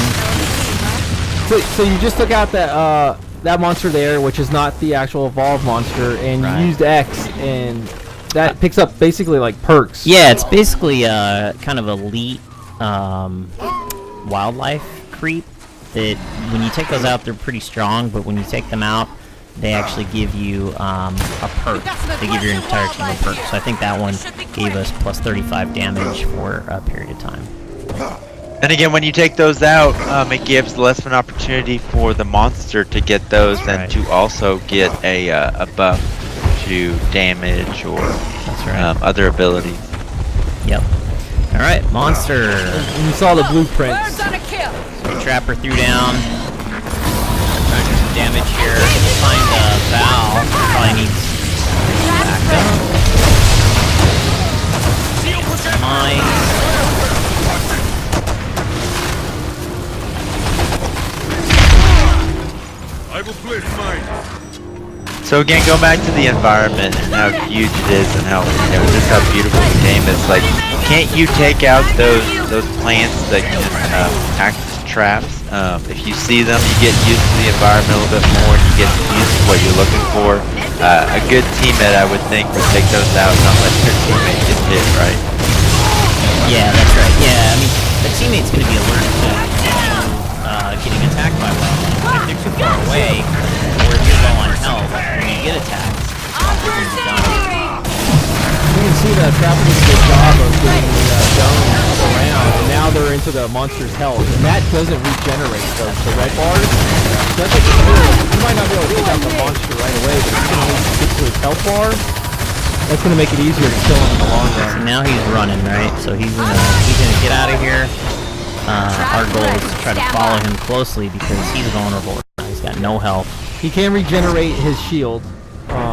So you just took out that monster there, which is not the actual evolved monster, and you used X, and that picks up basically like perks. Yeah, it's basically kind of elite wildlife creep that when you take those out, they're pretty strong, but when you take them out, they actually give you a perk. They give your entire team a perk. So I think that one gave us plus 35 damage for a period of time. And again, when you take those out, it gives less of an opportunity for the monster to get those and to also get a buff to damage or other abilities. Yep. All right, monster. And you saw the blueprints. So Trapper threw down. Trying to do some damage here. Find Val. Probably needs backup. Mine. I will place mine. So again, go back to the environment and how huge it is and how just how beautiful the game is. Like, can't you take out those plants that can act as traps? If you see them, you get used to the environment a little bit more, and you get used to what you're looking for. A good teammate, I would think, would take those out, not let their teammate get hit, right? Yeah, that's right. Yeah, I mean, the teammate's going to be alert to getting attacked by wildlife. But if they're too far away, or if you're low on health, when you get attacked, you're going to be done. You can see the Trapper did a good job of getting the zone around, and now they're into the monster's health, and that doesn't regenerate the red bars. That's like you might not be able to take out the monster right away, but if you can at least get to his health bar, that's going to make it easier to kill him in the long run. So now he's running, right? So he's gonna get out of here. Our goal is to try to follow him closely because he's vulnerable. He's got no health. He can regenerate his shield.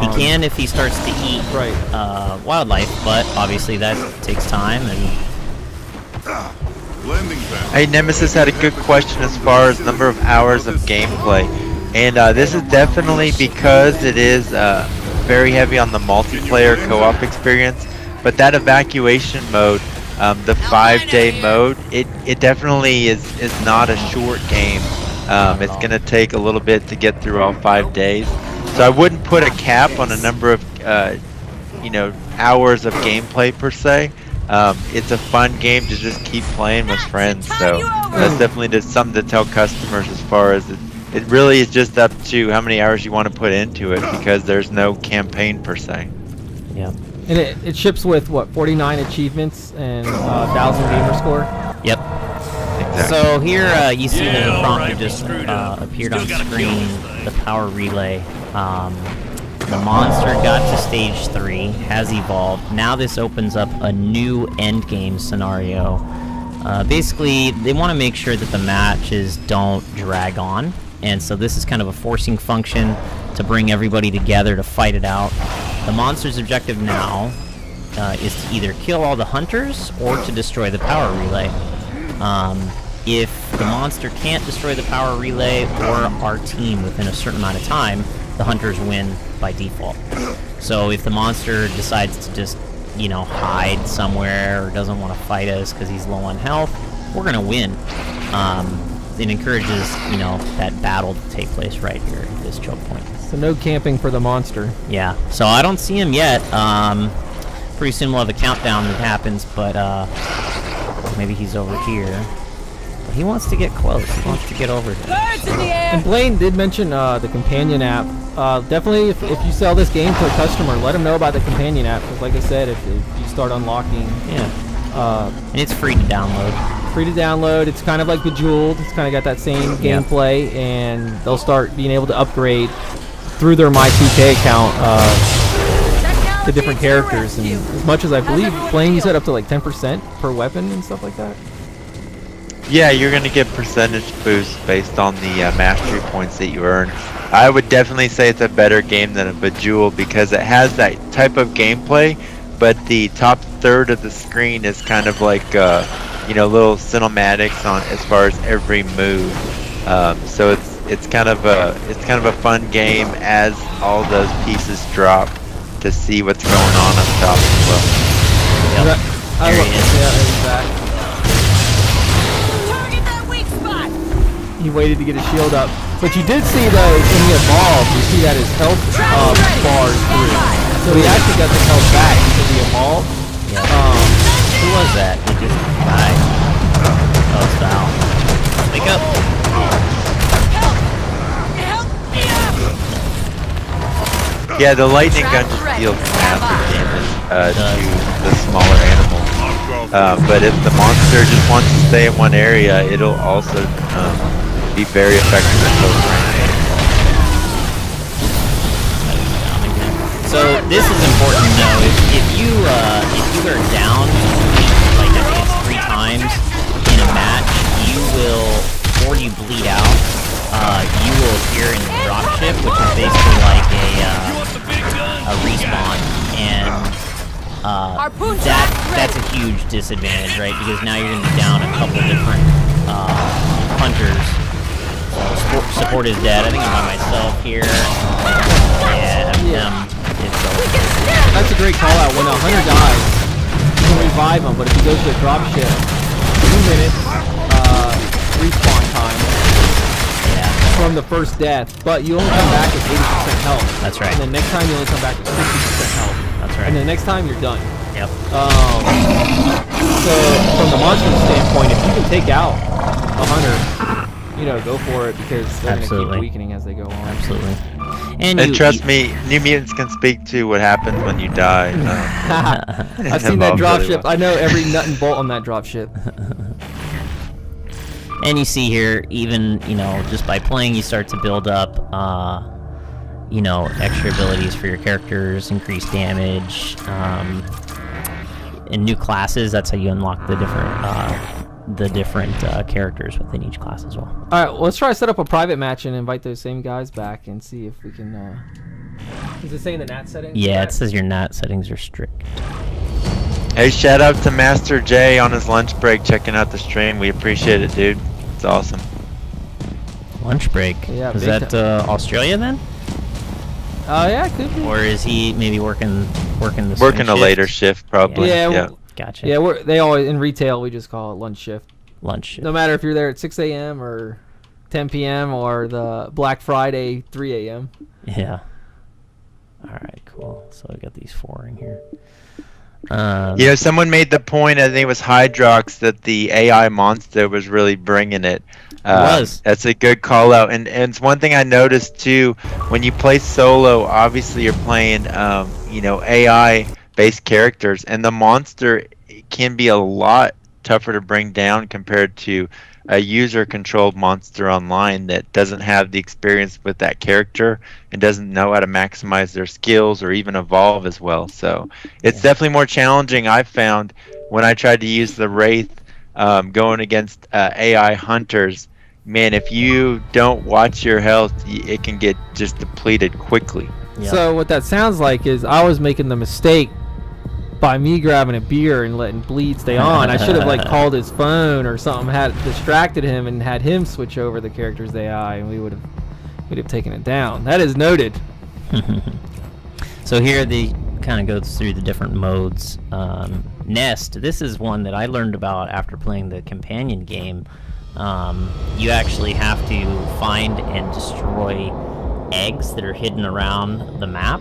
He can if he starts to eat wildlife, but obviously that takes time. And Hey, Nemesis had a good question as far as number of hours of gameplay, and this is definitely because it is very heavy on the multiplayer co-op experience. But that evacuation mode, the 5-day mode, it definitely is not a short game. It's gonna take a little bit to get through all 5 days. So I wouldn't put a cap on a number of hours of gameplay per se. It's a fun game to just keep playing with friends. So that's definitely just something to tell customers as far as it really is just up to how many hours you want to put into it because there's no campaign per se. Yeah. And it ships with, what, 49 achievements and 1,000 gamer score? Yep. Exactly. So here you see the prompt that just appeared on screen, the power relay. The monster got to stage 3, has evolved. Now this opens up a new endgame scenario. Basically, they want to make sure that the matches don't drag on. And so this is kind of a forcing function to bring everybody together to fight it out. The monster's objective now is to either kill all the hunters or to destroy the power relay. If the monster can't destroy the power relay or our team within a certain amount of time, the hunters win by default. So if the monster decides to just, hide somewhere or doesn't want to fight us because he's low on health, we're going to win. It encourages, that battle to take place right here at this choke point. So no camping for the monster. Yeah. So I don't see him yet. Pretty soon we'll have a countdown that happens, but maybe he's over here. But he wants to get close. He wants to get over here. And Blaine did mention the companion app. Definitely, if you sell this game to a customer, let them know about the companion app. Because like I said, if you start unlocking... and it's free to download. Free to download. It's kind of like Bejeweled. It's kind of got that same gameplay, and they'll start being able to upgrade through their My2K account the different characters. And as much as I believe, Blaine, you said up to like 10% per weapon and stuff like that? Yeah, you're going to get percentage boosts based on the mastery points that you earn. I would definitely say it's a better game than a Bejeweled because it has that type of gameplay, but the top third of the screen is kind of like little cinematics on as far as every move. So it's kind of a fun game as all those pieces drop to see what's going on up top as well. Yep. Exactly. Target that weak spot! He waited to get his shield up. But you did see though, when he evolved, you see that his health bars through. So he actually got the health back because he evolved. Yeah. Who was that? He just died. Oh, style. Wake up! Help me up! Yeah, the lightning gun just deals massive damage to the smaller animals. But if the monster just wants to stay in one area, it'll also be very effective at close range. So this is important to know. If you are down, like I think it's 3 times in a match, you will, before you bleed out, you will appear in the dropship, which is basically like a respawn, and that's a huge disadvantage, right? Because now you're gonna be down a couple different hunters. So support is dead. I think I'm by myself here. Yeah. That's a great call out. When a hunter dies, you can revive him, but if he goes to a dropship, 2 minutes respawn time from the first death, but you only come back with 80% health. That's right. And the next time you only come back with 60% health. That's right. And the next time you're done. Yep. So from the monster standpoint, if you can take out a hunter, go for it because they're going to keep weakening as they go on. Absolutely. And trust me, New Mutants can speak to what happens when you die. I've seen that dropship. I know every nut and bolt on that dropship. And you see here, even, just by playing, you start to build up, extra abilities for your characters, increased damage, and new classes. That's how you unlock the different characters within each class as well. All right, well, let's try to set up a private match and invite those same guys back and see if we can. Does it say in the NAT settings? Yeah, it says your NAT settings are strict. Hey, shout out to Master J on his lunch break checking out the stream. We appreciate it, dude. It's awesome. Lunch break? Yeah. Is that Australia then? Yeah, it could be. Or is he maybe working the Working a later shift, probably. Yeah. Gotcha. Yeah, they always in retail we just call it lunch shift. Lunch shift. No matter if you're there at 6 a.m. or 10 p.m. or the Black Friday 3 a.m. Yeah. All right, cool. So I got these 4 in here. Someone made the point, I think it was Hydrox, that the AI monster was really bringing it. That's a good call out. And it's one thing I noticed too, when you play solo, obviously you're playing, AI based characters, and the monster can be a lot tougher to bring down compared to a user controlled monster online that doesn't have the experience with that character and doesn't know how to maximize their skills or even evolve as well. So it's definitely more challenging, I've found, when I tried to use the Wraith going against AI hunters. Man, if you don't watch your health, it can get just depleted quickly. Yeah. So what that sounds like is I was making the mistake by me grabbing a beer and letting Bleed stay on. I should have called his phone or something, had distracted him and had him switch over the character's AI, and we'd have taken it down. That is noted. So here they kind of goes through the different modes. Nest. This is one that I learned about after playing the companion game. You actually have to find and destroy eggs that are hidden around the map.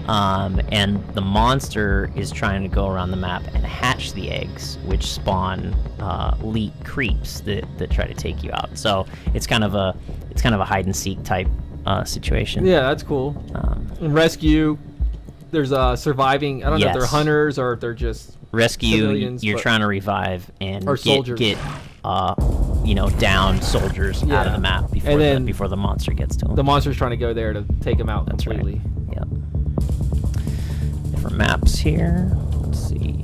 And the monster is trying to go around the map and hatch the eggs, which spawn elite creeps that try to take you out. So it's kind of a hide and seek type situation. Yeah, that's cool. And rescue, there's surviving. I don't know if they're hunters or if they're just rescue. You're trying to revive and get down soldiers out of the map before the monster gets to them. The monster's trying to go there to take them out completely. Right. Yep. Different maps here. Let's see.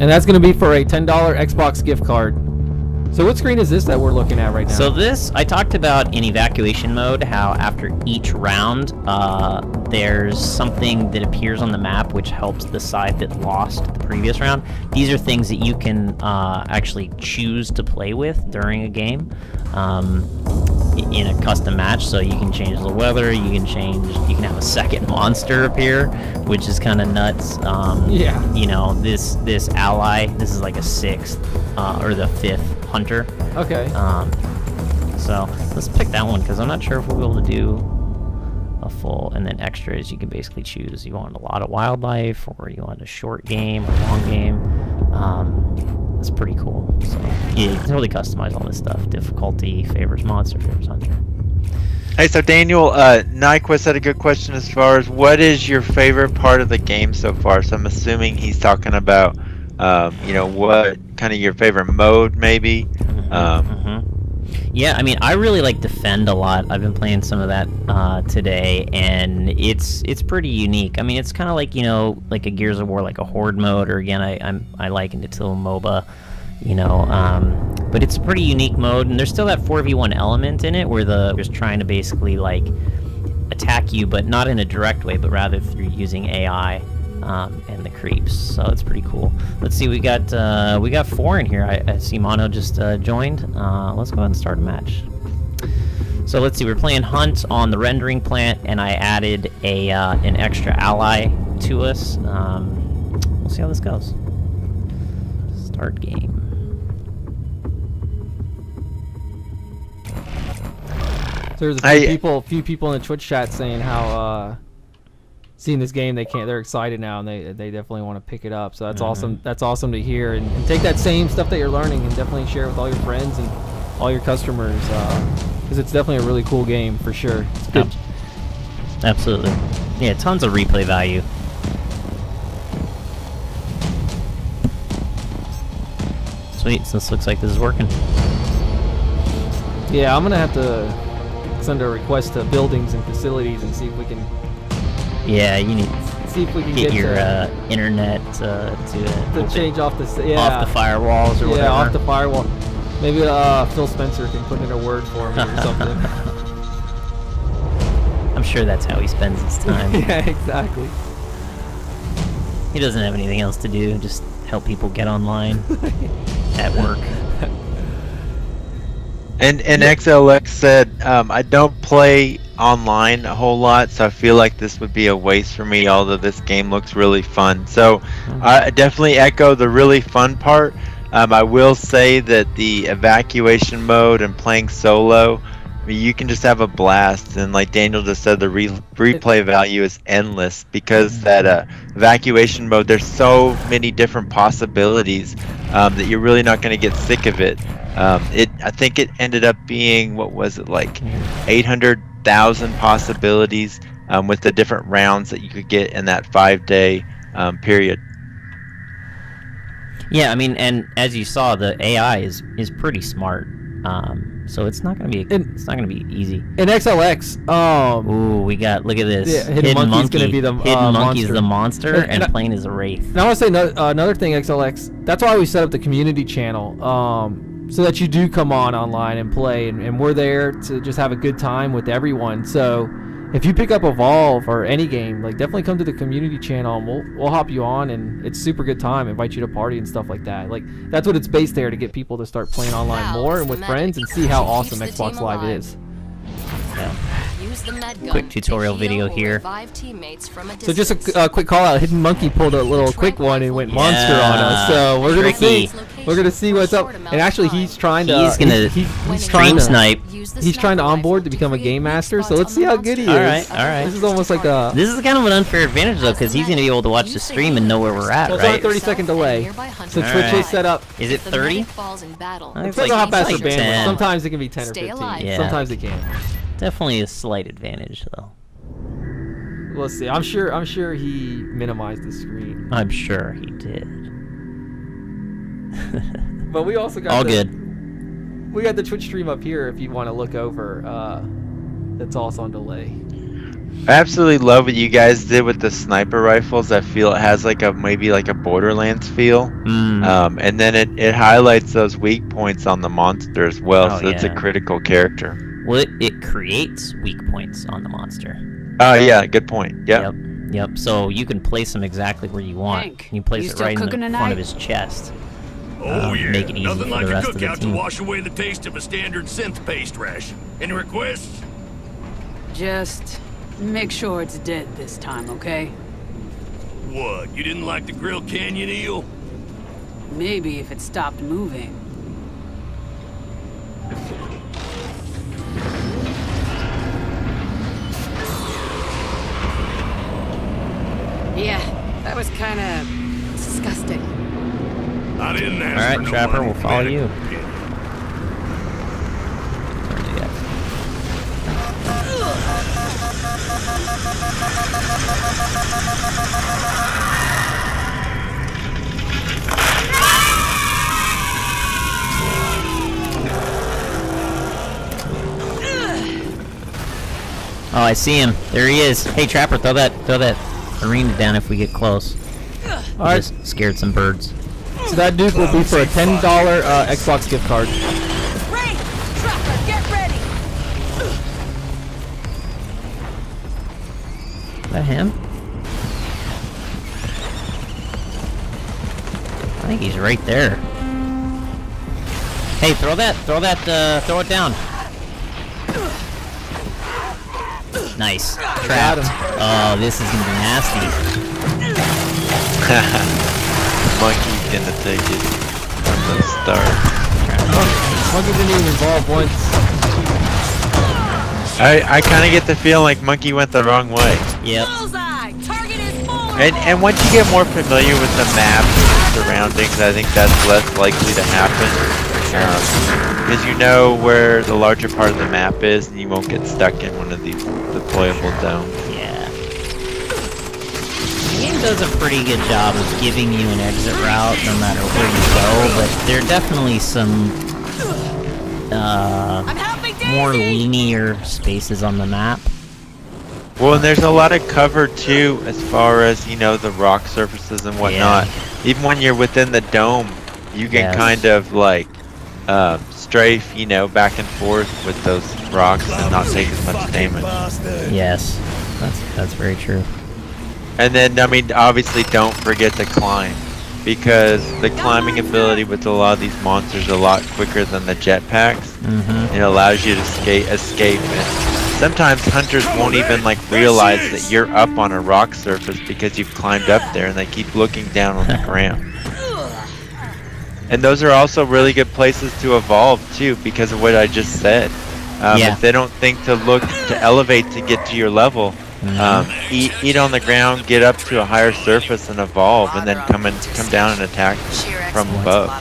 And that's going to be for a $10 Xbox gift card. So what screen is this that we're looking at right now? So this, I talked about in evacuation mode, how after each round, there's something that appears on the map which helps the side that lost the previous round. These are things that you can actually choose to play with during a game in a custom match. So you can change the weather, you can have a second monster appear, which is kind of nuts. Yeah. You know, this ally, this is like a 6th or the 5th hunter. Okay. So let's pick that one because I'm not sure if we'll be able to do a full, and then extras you can basically choose. You want a lot of wildlife, or you want a short game or long game. It's pretty cool. So yeah, you can totally customize all this stuff. Difficulty, favorites monster, favorites hunter. Hey, so Daniel, Nyquist had a good question as far as what is your favorite part of the game so far. So I'm assuming he's talking about, you know, what kind of your favorite mode maybe. Yeah, I mean, I really like Defend a lot. I've been playing some of that today, and it's pretty unique. I mean, it's kind of like, you know, like a Gears of War, like a Horde mode, or again, I likened it to a MOBA, you know, but it's a pretty unique mode, and there's still that 4v1 element in it, where the just trying to basically, like, attack you, but not in a direct way, but rather through using AI. And the creeps, so it's pretty cool. Let's see, we got 4 in here. I see Mono just joined. Let's go ahead and start a match. So let's see, we're playing Hunt on the rendering plant, and I added an extra ally to us. We'll see how this goes. Start game. So there's a few people in the Twitch chat saying how seeing this game, they're excited now, and they definitely want to pick it up. So that's awesome. That's awesome to hear, and take that same stuff that you're learning and definitely share it with all your friends and all your customers, because it's definitely a really cool game for sure. It's good. Absolutely. Yeah, tons of replay value. Sweet. So this looks like this is working. Yeah, I'm gonna have to send a request to buildings and facilities and see if we can. Yeah, you need see if we can get your internet to change off the off the firewalls or whatever. Yeah, off the firewall. Maybe Phil Spencer can put in a word for me or something. I'm sure that's how he spends his time. Yeah, exactly. He doesn't have anything else to do, just help people get online at work. And XLX said, I don't play online a whole lot, so I feel like this would be a waste for me, although this game looks really fun. So I definitely echo the really fun part. I will say that the evacuation mode and playing solo, you can just have a blast, and like Daniel just said, the replay value is endless because that evacuation mode, there's so many different possibilities that you're really not going to get sick of it. I think it ended up being, what was it, like 800,000 possibilities with the different rounds that you could get in that 5-day period. Yeah, I mean, and as you saw, the AI is pretty smart. So it's not gonna be easy. In XLX, ooh, we got, look at this. Yeah, Hidden Monkey's gonna be the Hidden Monkey's monster. the monster, and Plane is a wraith. And I want to say another thing, XLX. That's why we set up the community channel, so that you do come online and play, and we're there to just have a good time with everyone. So if you pick up Evolve or any game, like, definitely come to the community channel, and we'll hop you on, and it's super good time. Invite you to party and stuff like that. Like, that's what it's based there, to get people to start playing online more and with friends, and see how awesome Xbox Live is. Yeah. Quick tutorial video here. So just a quick call out. Hidden Monkey pulled a little quick one and went monster on us. So we're gonna see what's up. And actually, he's trying to he's trying to snipe. He's trying to onboard to become a game master. So let's see how good he is. All right. This is almost like a. This is kind of an unfair advantage though, because he's gonna be able to watch the stream and know where we're at, Well, it's right? on a 30-second delay. So Twitch is set up. Is it 30? It depends on how fast your bandwidth. Sometimes it can be 10 or 15. Yeah. Sometimes it can't. Definitely a slight advantage though. We'll see. I'm sure he minimized the screen. I'm sure he did. But we also got all good. We got the Twitch stream up here if you want to look over. That's also on delay. I absolutely love what you guys did with the sniper rifles. I feel it has like maybe like a Borderlands feel. And then it highlights those weak points on the monster as well, Oh, so it's a yeah. critical character. Well, it creates weak points on the monster. Oh yeah, good point. Yep. Yep. So you can place him exactly where you want. Hank, You place you it still right in the cooking front tonight? of his chest. Oh yeah, Make it easy nothing for like the a rest of the cookout to team. wash away the taste of a standard synth paste ration. Any requests? Just make sure it's dead this time, okay? What, you didn't like the grilled canyon eel? Maybe if it stopped moving. Yeah, that was kind of disgusting. I didn't ask All right, for no Trapper, money, we'll follow medical you. opinion. Where's he at? Oh, I see him. There he is. Hey, Trapper, throw that arena down if we get close. All right. Just scared some birds. So that dude will be for a $10 Xbox gift card. Ray! Trapper, get ready! Is that him? I think he's right there. Hey, throw it down. Nice. Trapped. Oh, this is gonna be nasty. Monkey's gonna take it from the start. Monkey didn't even evolve once. I kind of get the feeling like Monkey went the wrong way. Yep. Bullseye! Target is forward! And once you get more familiar with the map and the surroundings, I think that's less likely to happen. Because you know where the larger part of the map is, and you won't get stuck in one of these deployable domes. Yeah. The game does a pretty good job of giving you an exit route no matter where you go, but there are definitely some more linear spaces on the map. Well, and there's a lot of cover too, as far as, you know, the rock surfaces and whatnot. Even when you're within the dome, you can kind of like strafe, you know, back and forth with those rocks and not take as much damage. Yes, that's very true. And then, I mean, obviously don't forget to climb, because the climbing ability with a lot of these monsters is a lot quicker than the jetpacks. It allows you to escape, and sometimes hunters won't even like realize that you're up on a rock surface because you've climbed up there, and they keep looking down on the ground. And those are also really good places to evolve too, because of what I just said. If they don't think to elevate to get to your level, eat on the ground, get up to a higher surface and evolve, and then come down and attack from above.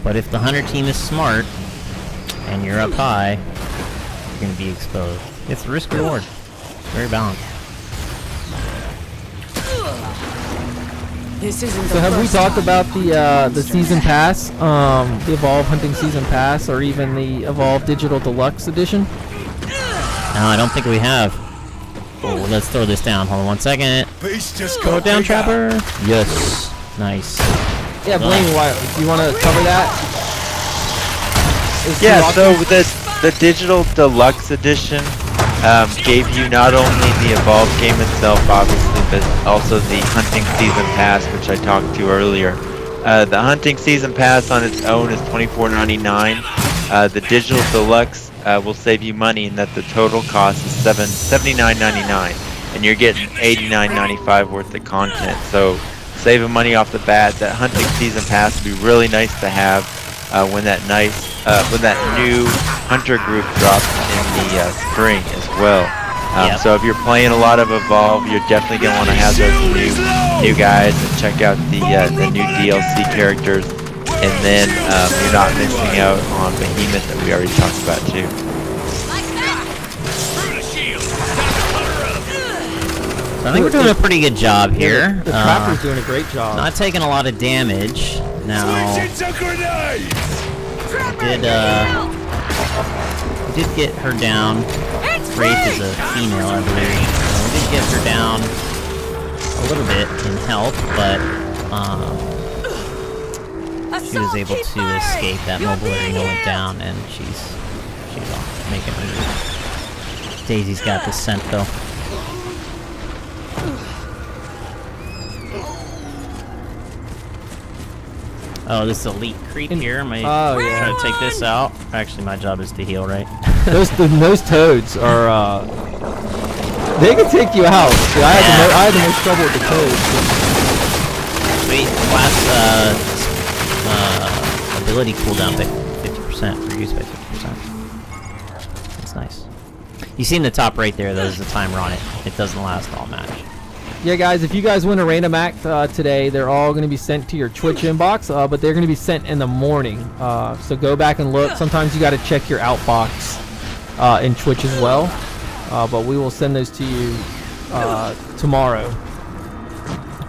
But if the hunter team is smart and you're up high, you're going to be exposed. It's risk reward. Very balanced. This isn't So have we talked about the season pass, the Evolve Hunting Season Pass, or even the Evolve Digital Deluxe Edition? No, I don't think we have. Oh, let's throw this down. Hold on 1 second. Throw it down, Trapper. Yes. Nice. Yeah, Blaine, do you want to cover that? Yeah, so the Digital Deluxe Edition gave you not only the Evolve game itself, obviously, but also the Hunting Season Pass, which I talked to earlier. The Hunting Season Pass on its own is $24.99. The Digital Deluxe will save you money in that the total cost is $79.99, and you're getting $89.95 worth of content. So saving money off the bat. That Hunting Season Pass would be really nice to have when that new hunter group drops in the spring as well. So if you're playing a lot of Evolve, you're definitely gonna want to have those new guys and check out the new DLC characters, and then you're not missing out on Behemoth that we already talked about too. So I think we're doing a pretty good job here. The Trapper's doing a great job. Not taking a lot of damage. Now, we did get her down. Wraith is a female, I believe. We did get her down a little bit in health, but she was able to escape. That mobile arena went down, and she's off making her move. Daisy's got the scent though. Oh, this elite creep here. Am I trying to take this out? Actually, my job is to heal, right? those toads are. They can take you out. See, I had the most trouble with the toads. Sweet. Last ability cooldown by 50%. Reduced by 50%. That's nice. You see in the top right there, there's the timer on it. It doesn't last all match. Yeah, guys, if you guys win a random act today, they're all going to be sent to your Twitch inbox, but they're going to be sent in the morning. So go back and look. Sometimes you got to check your outbox in Twitch as well. But we will send those to you tomorrow.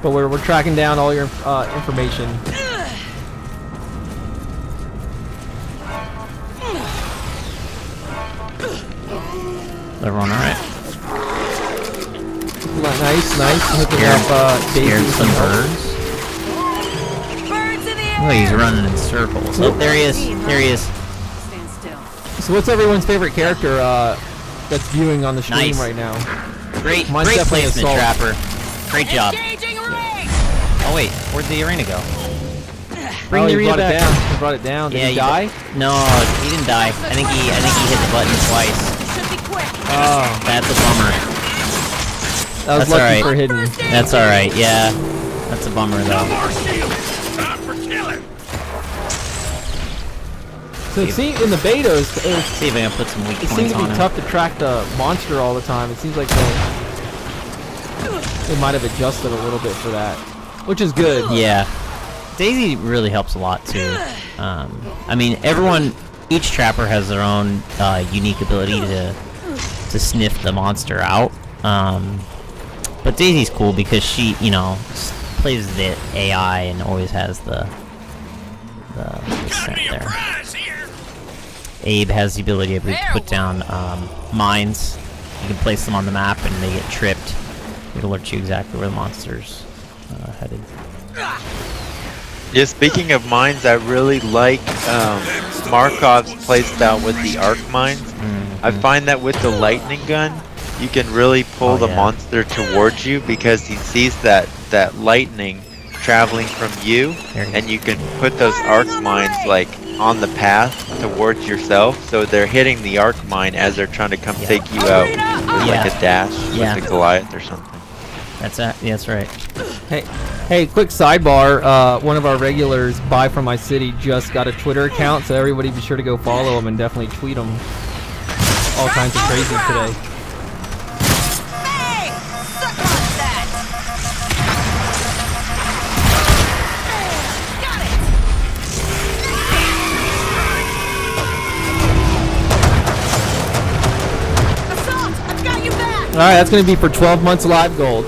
But we're tracking down all your information. Everyone all right? Nice. Hooking up scared some birds. Oh, he's running in circles. Oh, there he is. Stand still. So what's everyone's favorite character that's viewing on the stream right now? Great Mine's placement, Assault. Trapper. Great job. Oh wait, where'd the arena go? Bring the arena back. He brought it down. Did he yeah, die? No, he didn't die. I think he hit the button twice. Oh, that's a bummer. That was That's lucky alright. for hidden. That's alright, yeah. That's a bummer though. So see, in the betas, see if I can put some weak it points seems to on be him. tough to track the monster all the time. It seems like they might have adjusted a little bit for that, which is good. Yeah. Daisy really helps a lot too. I mean, each trapper has their own unique ability to sniff the monster out. But Daisy's cool because she, plays the AI and always has the scent there. Abe has the ability, I believe, to put down mines. You can place them on the map and they get tripped. It alerts you exactly where the monster's headed. Yeah, speaking of mines, I really like Markov's playstyle with the arc mines. I find that with the lightning gun, you can really pull the monster towards you because he sees that lightning traveling from you, and you can put those arc mines like on the path towards yourself, so they're hitting the arc mine as they're trying to come take you out with like a dash with the Goliath or something. That's right. Hey, quick sidebar. One of our regulars, Buy From My City, just got a Twitter account, so everybody be sure to go follow him and definitely tweet him all kinds of crazy today. Alright, that's going to be for 12 months live gold.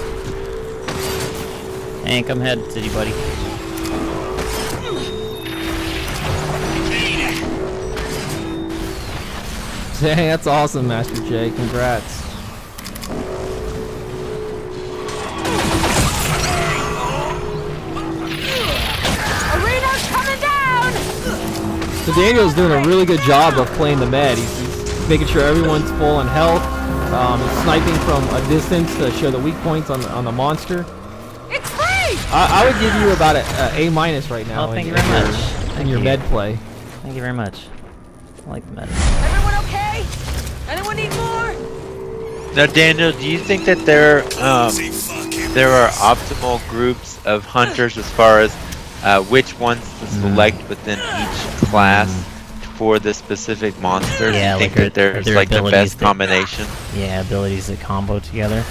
Hank, I'm headed to you, buddy. Dang, that's awesome, Master J. Congrats. Arena's coming down! So Daniel's doing a really good job of playing the med. He's making sure everyone's full in health. Sniping from a distance to show the weak points on the monster. It's free! I would give you about an A- right now. Oh, thank you very much. In your med play. Thank you very much. I like the med. Everyone okay? Anyone need more? Now, Daniel, do you think that there are optimal groups of hunters as far as which ones to select within each class for the specific monster? Yeah, do you think like that there's like the best combination? Yeah, abilities that combo together.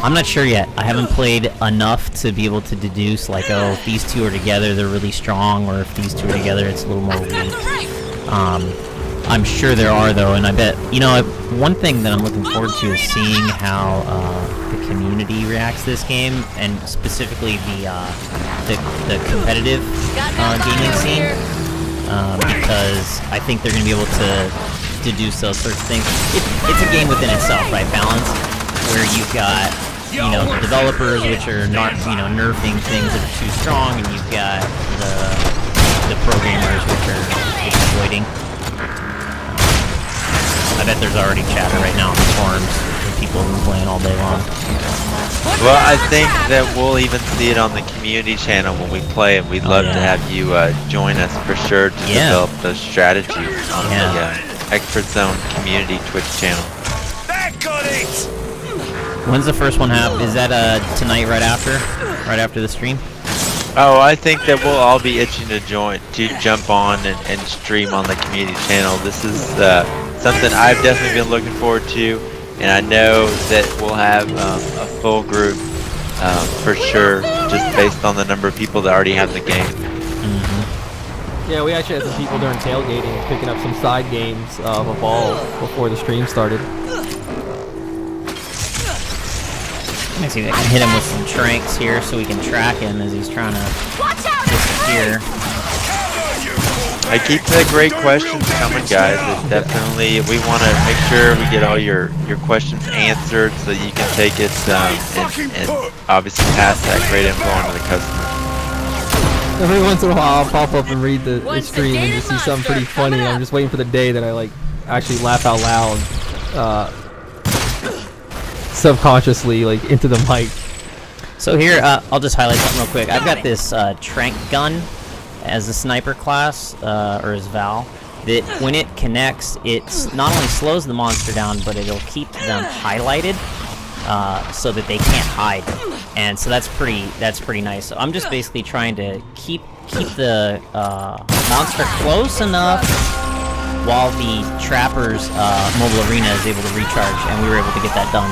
I'm not sure yet. I haven't played enough to be able to deduce like, oh, if these two are together, they're really strong, or if these two are together, it's a little more weak. I'm sure there are though, and I bet one thing that I'm looking forward to is seeing how the community reacts to this game, and specifically the competitive gaming scene, because I think they're going to be able to to do so sorts of things. It's a game within itself, right? Balance, where you've got the developers, which are not nerfing things that are too strong, and you've got the programmers, which are exploiting. I bet there's already chatter right now on the forums with people who've been playing all day long. Well, I think that we'll even see it on the community channel when we play, and we'd love to have you join us for sure to develop those strategies on the Expert Zone community Twitch channel. That got it! When's the first one happen? Is that tonight, right after the stream? Oh, I think that we'll all be itching to jump on and stream on the community channel. This is something I've definitely been looking forward to, and I know that we'll have a full group for sure, just based on the number of people that already have the game. Yeah, we actually had some people during tailgating picking up some side games of Evolve before the stream started. Let me see if I can hit him with some tranks here so we can track him as he's trying to disappear. I keep the great questions coming, guys. It's definitely, we want to make sure we get all your questions answered so that you can take it and obviously pass that great info on to the customer. Every once in a while, I'll pop up and read the stream and just see something pretty funny. I'm just waiting for the day that I actually laugh out loud, subconsciously, into the mic. So here, I'll just highlight something real quick. I've got this trank gun as a sniper class, or as Val, that when it connects, it not only slows the monster down, but it'll keep them highlighted, so that they can't hide. And so that's pretty nice. So I'm just basically trying to keep the monster close enough while the Trapper's mobile arena is able to recharge, and we were able to get that done.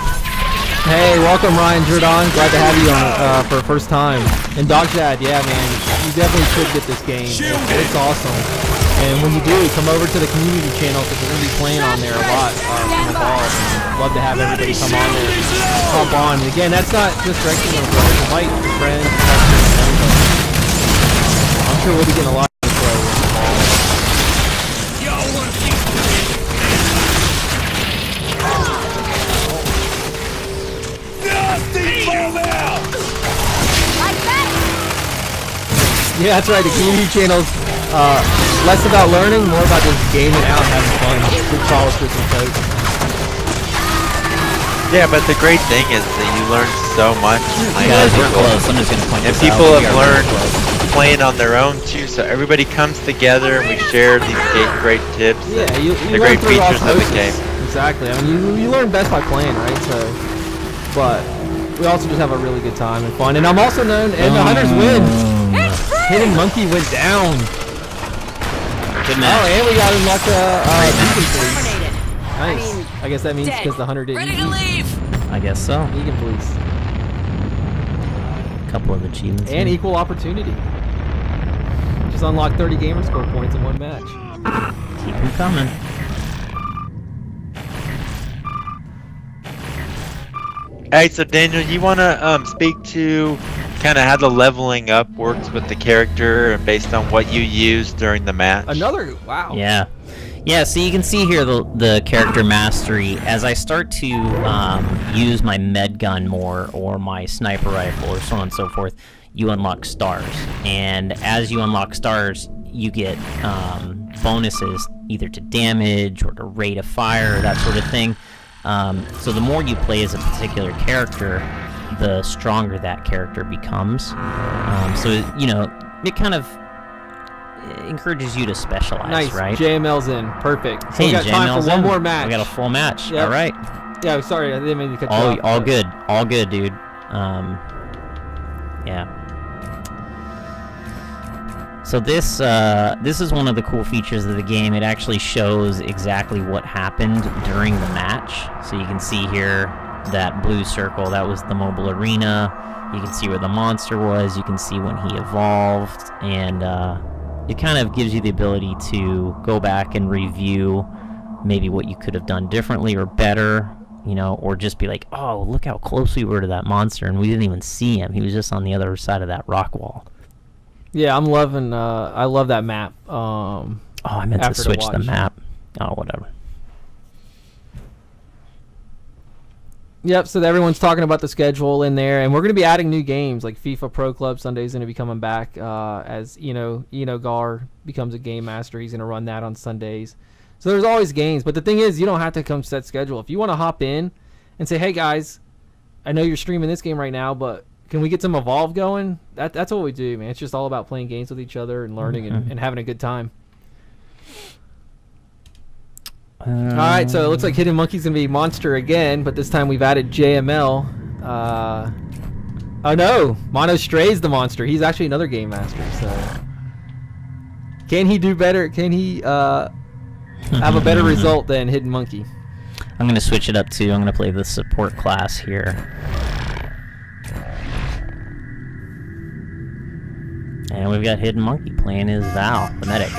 Hey, welcome Ryan Jordan. Glad to have you on for the first time. And Dogshad, yeah, man, you definitely should get this game. It's awesome. And when you do, come over to the community channel because we're going to be playing on there a lot from Evolve. Love to have everybody come on there, hop on. And again, that's not just regular players. Invite your friends, customers, everybody. I'm sure we'll be getting a lot of this play with Evolve. Yeah, that's right. The community channel's less about learning, more about just gaming out and having fun. Good college with some folks. Yeah, but the great thing is that you learn so much. Guys, we're close. I'm just gonna point and this people out. have learned playing on their own too. So everybody comes together and we share these great tips. Yeah, you the great learn through features of the osmosis. game. Exactly. I mean, you learn best by playing, right? So, but we also just have a really good time and fun. And I'm also known, and the Hunters win. Hidden Monkey went down. Good match. Oh, and we got unlocked Vegan Police. Nice. I guess that means because the Hunter didn't eat. I guess so. Vegan Police. A couple of achievements. And equal opportunity. Just unlocked 30 gamer score points in one match. Keep them coming. Hey, so Daniel, you want to speak to kind of how the leveling up works with the character and based on what you use during the match? Wow. Yeah, so you can see here the character mastery. As I start to use my med gun more, or my sniper rifle, or so on and so forth, you unlock stars. And as you unlock stars, you get bonuses either to damage or to rate of fire, that sort of thing. So the more you play as a particular character, the stronger that character becomes. So, it kind of encourages you to specialize, Nice. right? JML's in. Perfect. So Hey, we got time JML's for one in. more match. We got a full match. Yep. All right. Yeah, sorry, I didn't mean to cut you off. All good. All good, dude. Yeah. So this is one of the cool features of the game. It actually shows exactly what happened during the match. So you can see here that blue circle, that was the mobile arena. You can see where the monster was. You can see when he evolved, and it kind of gives you the ability to go back and review maybe what you could have done differently or better, or just be like, oh, look how close we were to that monster, and we didn't even see him. He was just on the other side of that rock wall. Yeah, I'm loving. I love that map. I meant to switch the map. Oh, whatever. Yep, so everyone's talking about the schedule in there, and we're going to be adding new games, like FIFA Pro Club Sunday's going to be coming back as, Eno Gar becomes a game master. He's going to run that on Sundays. So there's always games, but the thing is, you don't have to come set schedule. If you want to hop in and say, hey guys, I know you're streaming this game right now, but can we get some Evolve going? That's what we do, man. It's just all about playing games with each other and learning and having a good time. All right, so it looks like Hidden Monkey's going to be Monster again, but this time we've added JML. Oh no, Mono Stray's the Monster. He's actually another game master, so... Can he do better? Can he have a better result than Hidden Monkey? I'm going to switch it up too. I'm going to play the support class here. And we've got Hidden Monkey playing his Val, the medic.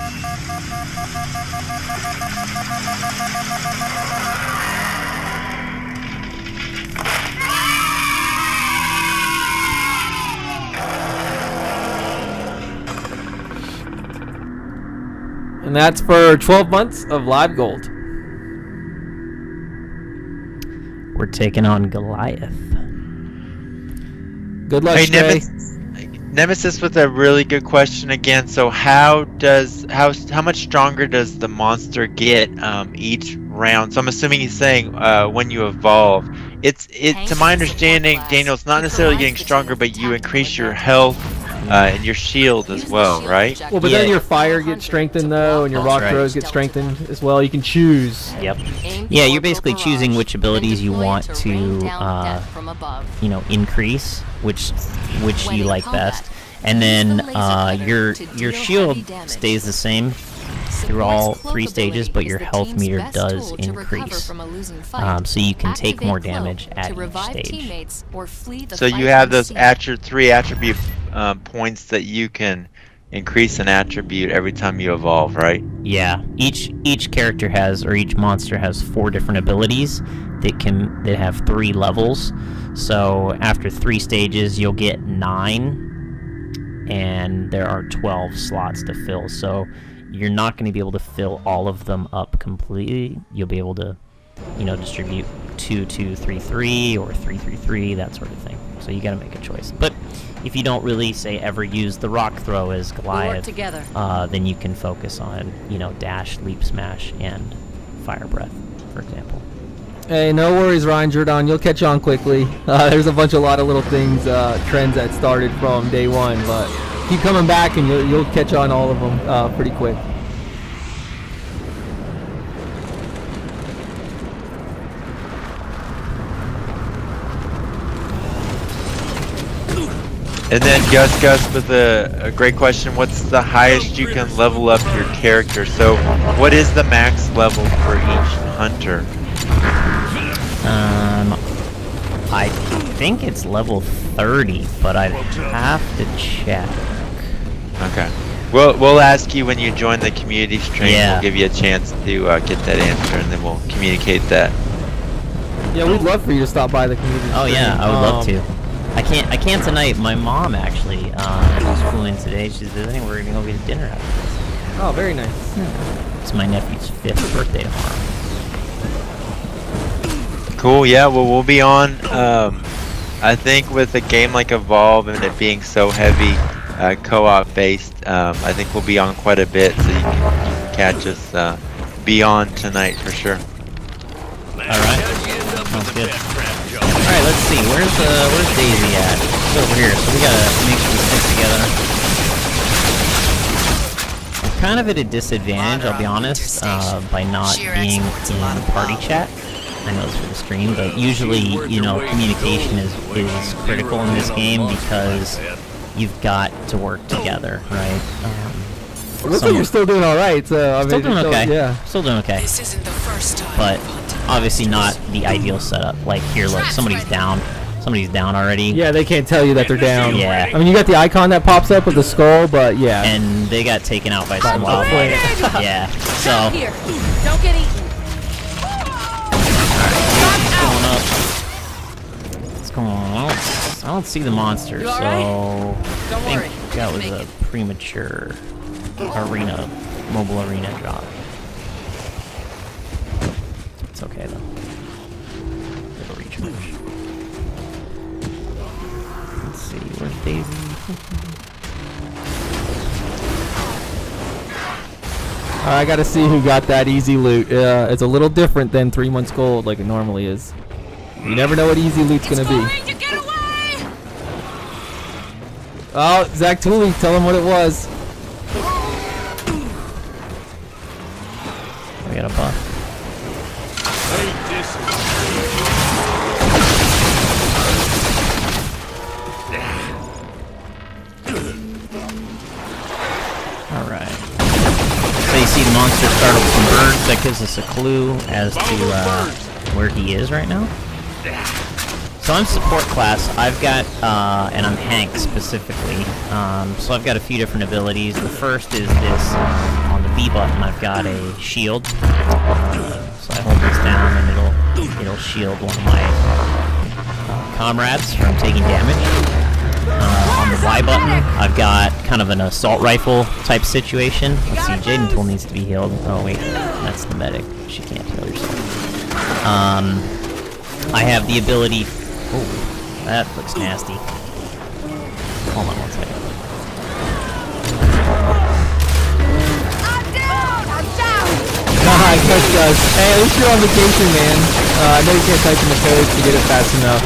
And that's for 12 months of live gold. We're taking on Goliath. Good luck, Hey, Stray. Nemesis with a really good question again. So how much stronger does the monster get each round? So I'm assuming he's saying when you evolve. It's to my understanding, Daniel, it's not necessarily getting stronger, but you increase your health and your shield as well, right? Well, but then your fire gets strengthened though, and your rock throws get strengthened as well. You can choose. Yep. Yeah, you're basically choosing which abilities you want to, increase, which you like best, and then your shield stays the same through all 3 stages, but your health meter does increase, so you can take more damage at each stage. So you have those 3 attribute points that you can increase an attribute every time you evolve, right? Yeah, each character has, or each monster has 4 different abilities that have 3 levels. So after 3 stages, you'll get 9, and there are 12 slots to fill. So you're not going to be able to fill all of them up completely. You'll be able to, distribute 2, 2, 3, 3, or 3, 3, 3, that sort of thing. So you got to make a choice. But if you don't really, say, ever use the rock throw as Goliath, then you can focus on, dash, leap, smash, and fire breath, for example. Hey, no worries, Ryan Jordan. You'll catch on quickly. There's a lot of little things, trends that started from day one, but keep coming back and you'll catch on all of them pretty quick. And then Gus with a great question. What's the highest you can level up your character? So what is the max level for each hunter? I think it's level 30, but I'd have to check. Okay. We'll ask you when you join the community stream. Yeah. We'll give you a chance to get that answer, and then we'll communicate that. Yeah, we'd love for you to stop by the community stream. Oh yeah, I would love to. I can't tonight. My mom actually is flew in today. She's visiting. We're gonna go get dinner after this. Oh, very nice. Yeah. It's my nephew's 5th birthday tomorrow. Cool. Yeah. Well, we'll be on. I think with a game like Evolve and it being so heavy, co-op based, I think we'll be on quite a bit. So you can catch us beyond tonight for sure. All right. Sounds good. All right. Let's see. Where's Daisy at? She's over here. So we gotta make sure we stick together. I'm kind of at a disadvantage, I'll be honest, by not being in party chat. I know it's for the stream, but usually, communication is critical in this game because you've got to work together, right? Looks like you're still doing all right. So still doing okay. Yeah. Still doing okay. This isn't the first time. But obviously not the ideal setup. Like here, look, somebody's down. Somebody's down already. Yeah, they can't tell you that they're down. Yeah. I mean, you got the icon that pops up with the skull, but yeah. And they got taken out by some wildfire. Yeah. So. Here, don't get eaten. What's going on? I don't see the monster, so I think that was a premature mobile arena drop. It's okay though. It'll recharge. I gotta see who got that easy loot. It's a little different than 3 months gold like it normally is. You never know what easy loot's gonna be. Oh, Zach Tooley, tell him what it was. We got a buff. Alright. So you see the monster startled some birds. That gives us a clue as to where he is right now. So I'm support class. I've got, and I'm Hank specifically. So I've got a few different abilities. The first is this, on the B button I've got a shield. So I hold this down and it'll shield one of my comrades from taking damage. On the Y button, I've got kind of an assault rifle type situation. Let's see, Jaden Tool needs to be healed. Oh wait, that's the medic. She can't heal herself. I have the ability. Oh, that looks nasty. Hold on one second. I'm down! Hi, Coach Gus. Hey, at least you're on vacation, man. I know you can't type in the code to get it fast enough.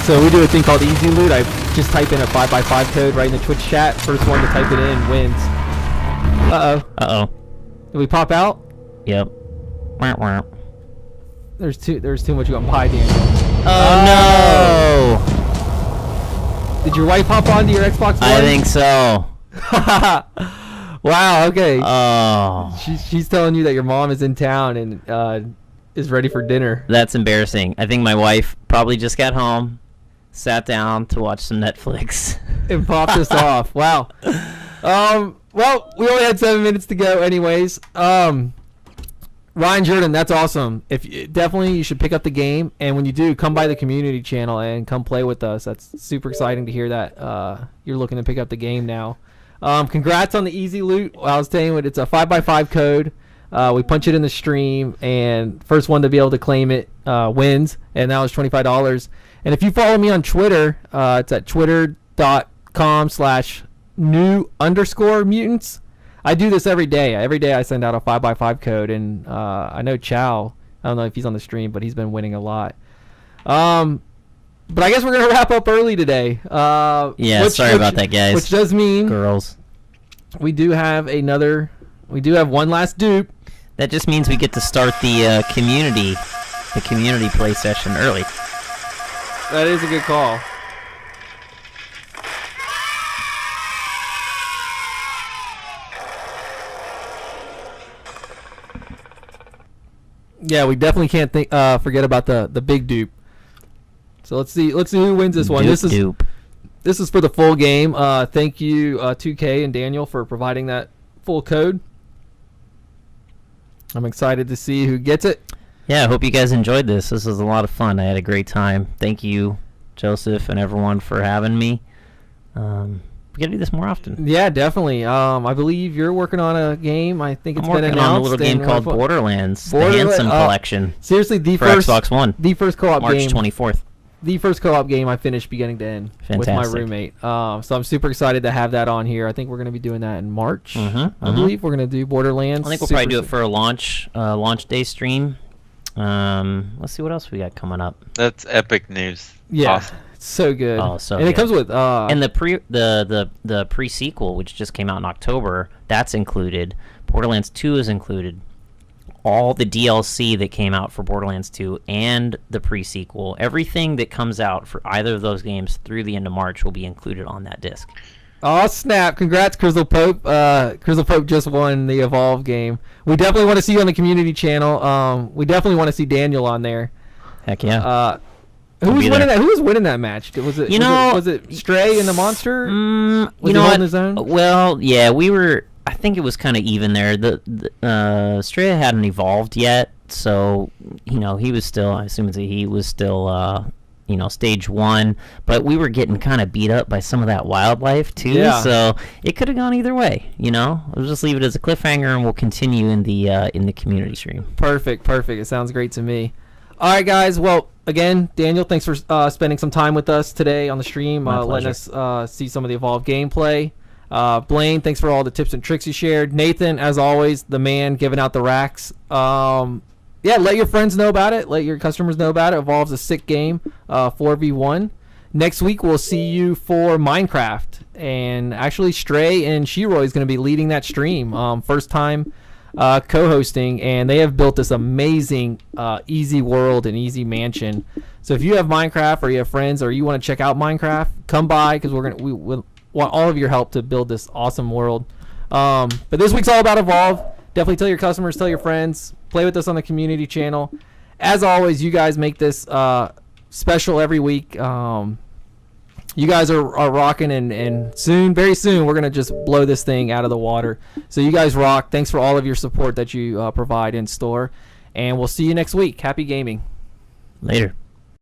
So we do a thing called Easy Loot. I just type in a 5x5 code right in the Twitch chat. First one to type it in wins. Uh-oh. Uh-oh. Did we pop out? Yep. There's too much on pie, Daniel. Oh, no! Did your wife hop onto your Xbox One? I think so. Wow, okay. Oh. She's telling you that your mom is in town and is ready for dinner. That's embarrassing. I think my wife probably just got home, sat down to watch some Netflix. And popped us off. Wow. Well, we only had 7 minutes to go anyways. Ryan Jordan, that's awesome. Definitely you should pick up the game, and when you do, come by the community channel and come play with us. That's super exciting to hear that you're looking to pick up the game now. Congrats on the easy loot. I was telling you, it's a 5x5 code. We punch it in the stream, and first one to be able to claim it wins, and that was $25. And if you follow me on Twitter, it's at twitter.com/new_mutants. I do this every day. Every day I send out a 5x5 code, and I know Chow, I don't know if he's on the stream, but he's been winning a lot. But I guess we're going to wrap up early today. Sorry about that, guys. Which does mean girls, we do have one last dupe. That just means we get to start the community play session early. That is a good call. Yeah, we definitely can't forget about the big dupe. So let's see who wins this one. This is for the full game. Thank you 2K and Daniel for providing that full code. I'm excited to see who gets it. Yeah, I hope you guys enjoyed this. This was a lot of fun. I had a great time. Thank you, Joseph, and everyone for having me. We gotta do this more often. Yeah, definitely. I believe you're working on a game. I think it's been announced. I'm working on a little game called Borderlands, the Handsome Collection. Seriously, for Xbox One. The first co-op March game. March 24th. The first co-op game I finished beginning to end with my roommate. So I'm super excited to have that on here. I think we're going to be doing that in March. I believe we're going to do Borderlands. I think we'll probably do it for a launch day stream. Let's see what else we got coming up. That's epic news. Yeah, awesome. It's so good. Oh, so and good. It comes with and the pre-sequel, which just came out in October, that's included. Borderlands 2 is included. All the DLC that came out for Borderlands 2 and the pre-sequel, everything that comes out for either of those games through the end of March will be included on that disc. Oh, snap. Congrats, Crystal Pope. Crystal Pope just won the Evolve game. We definitely want to see you on the community channel. We definitely want to see Daniel on there. Heck yeah. Who was winning that? Who was winning that match? Was it Stray and the Monster? Was he holding his own? Well, yeah, we were. I think it was kind of even there. The Stray hadn't evolved yet, so he was still. I assume he was still. Stage 1, but we were getting kind of beat up by some of that wildlife too. Yeah. So it could have gone either way. We'll just leave it as a cliffhanger, and we'll continue in the community stream. Perfect. It sounds great to me. All right, guys. Well, again, Daniel, thanks for spending some time with us today on the stream, letting us see some of the Evolve gameplay. Blaine, thanks for all the tips and tricks you shared. Nathan, as always, the man giving out the racks. Yeah, let your friends know about it. Let your customers know about it. Evolve's a sick game, 4v1. Next week, we'll see you for Minecraft. And actually, Stray and Sheroy is going to be leading that stream. First time co-hosting, and they have built this amazing easy world and easy mansion. So if you have Minecraft or you have friends or you want to check out Minecraft, come by because we want all of your help to build this awesome world. But this week's all about Evolve. Definitely tell your customers, tell your friends, play with us on the community channel. As always, you guys make this special every week. You guys are rocking, and soon, very soon, we're going to just blow this thing out of the water. So you guys rock. Thanks for all of your support that you provide in store. And we'll see you next week. Happy gaming. Later.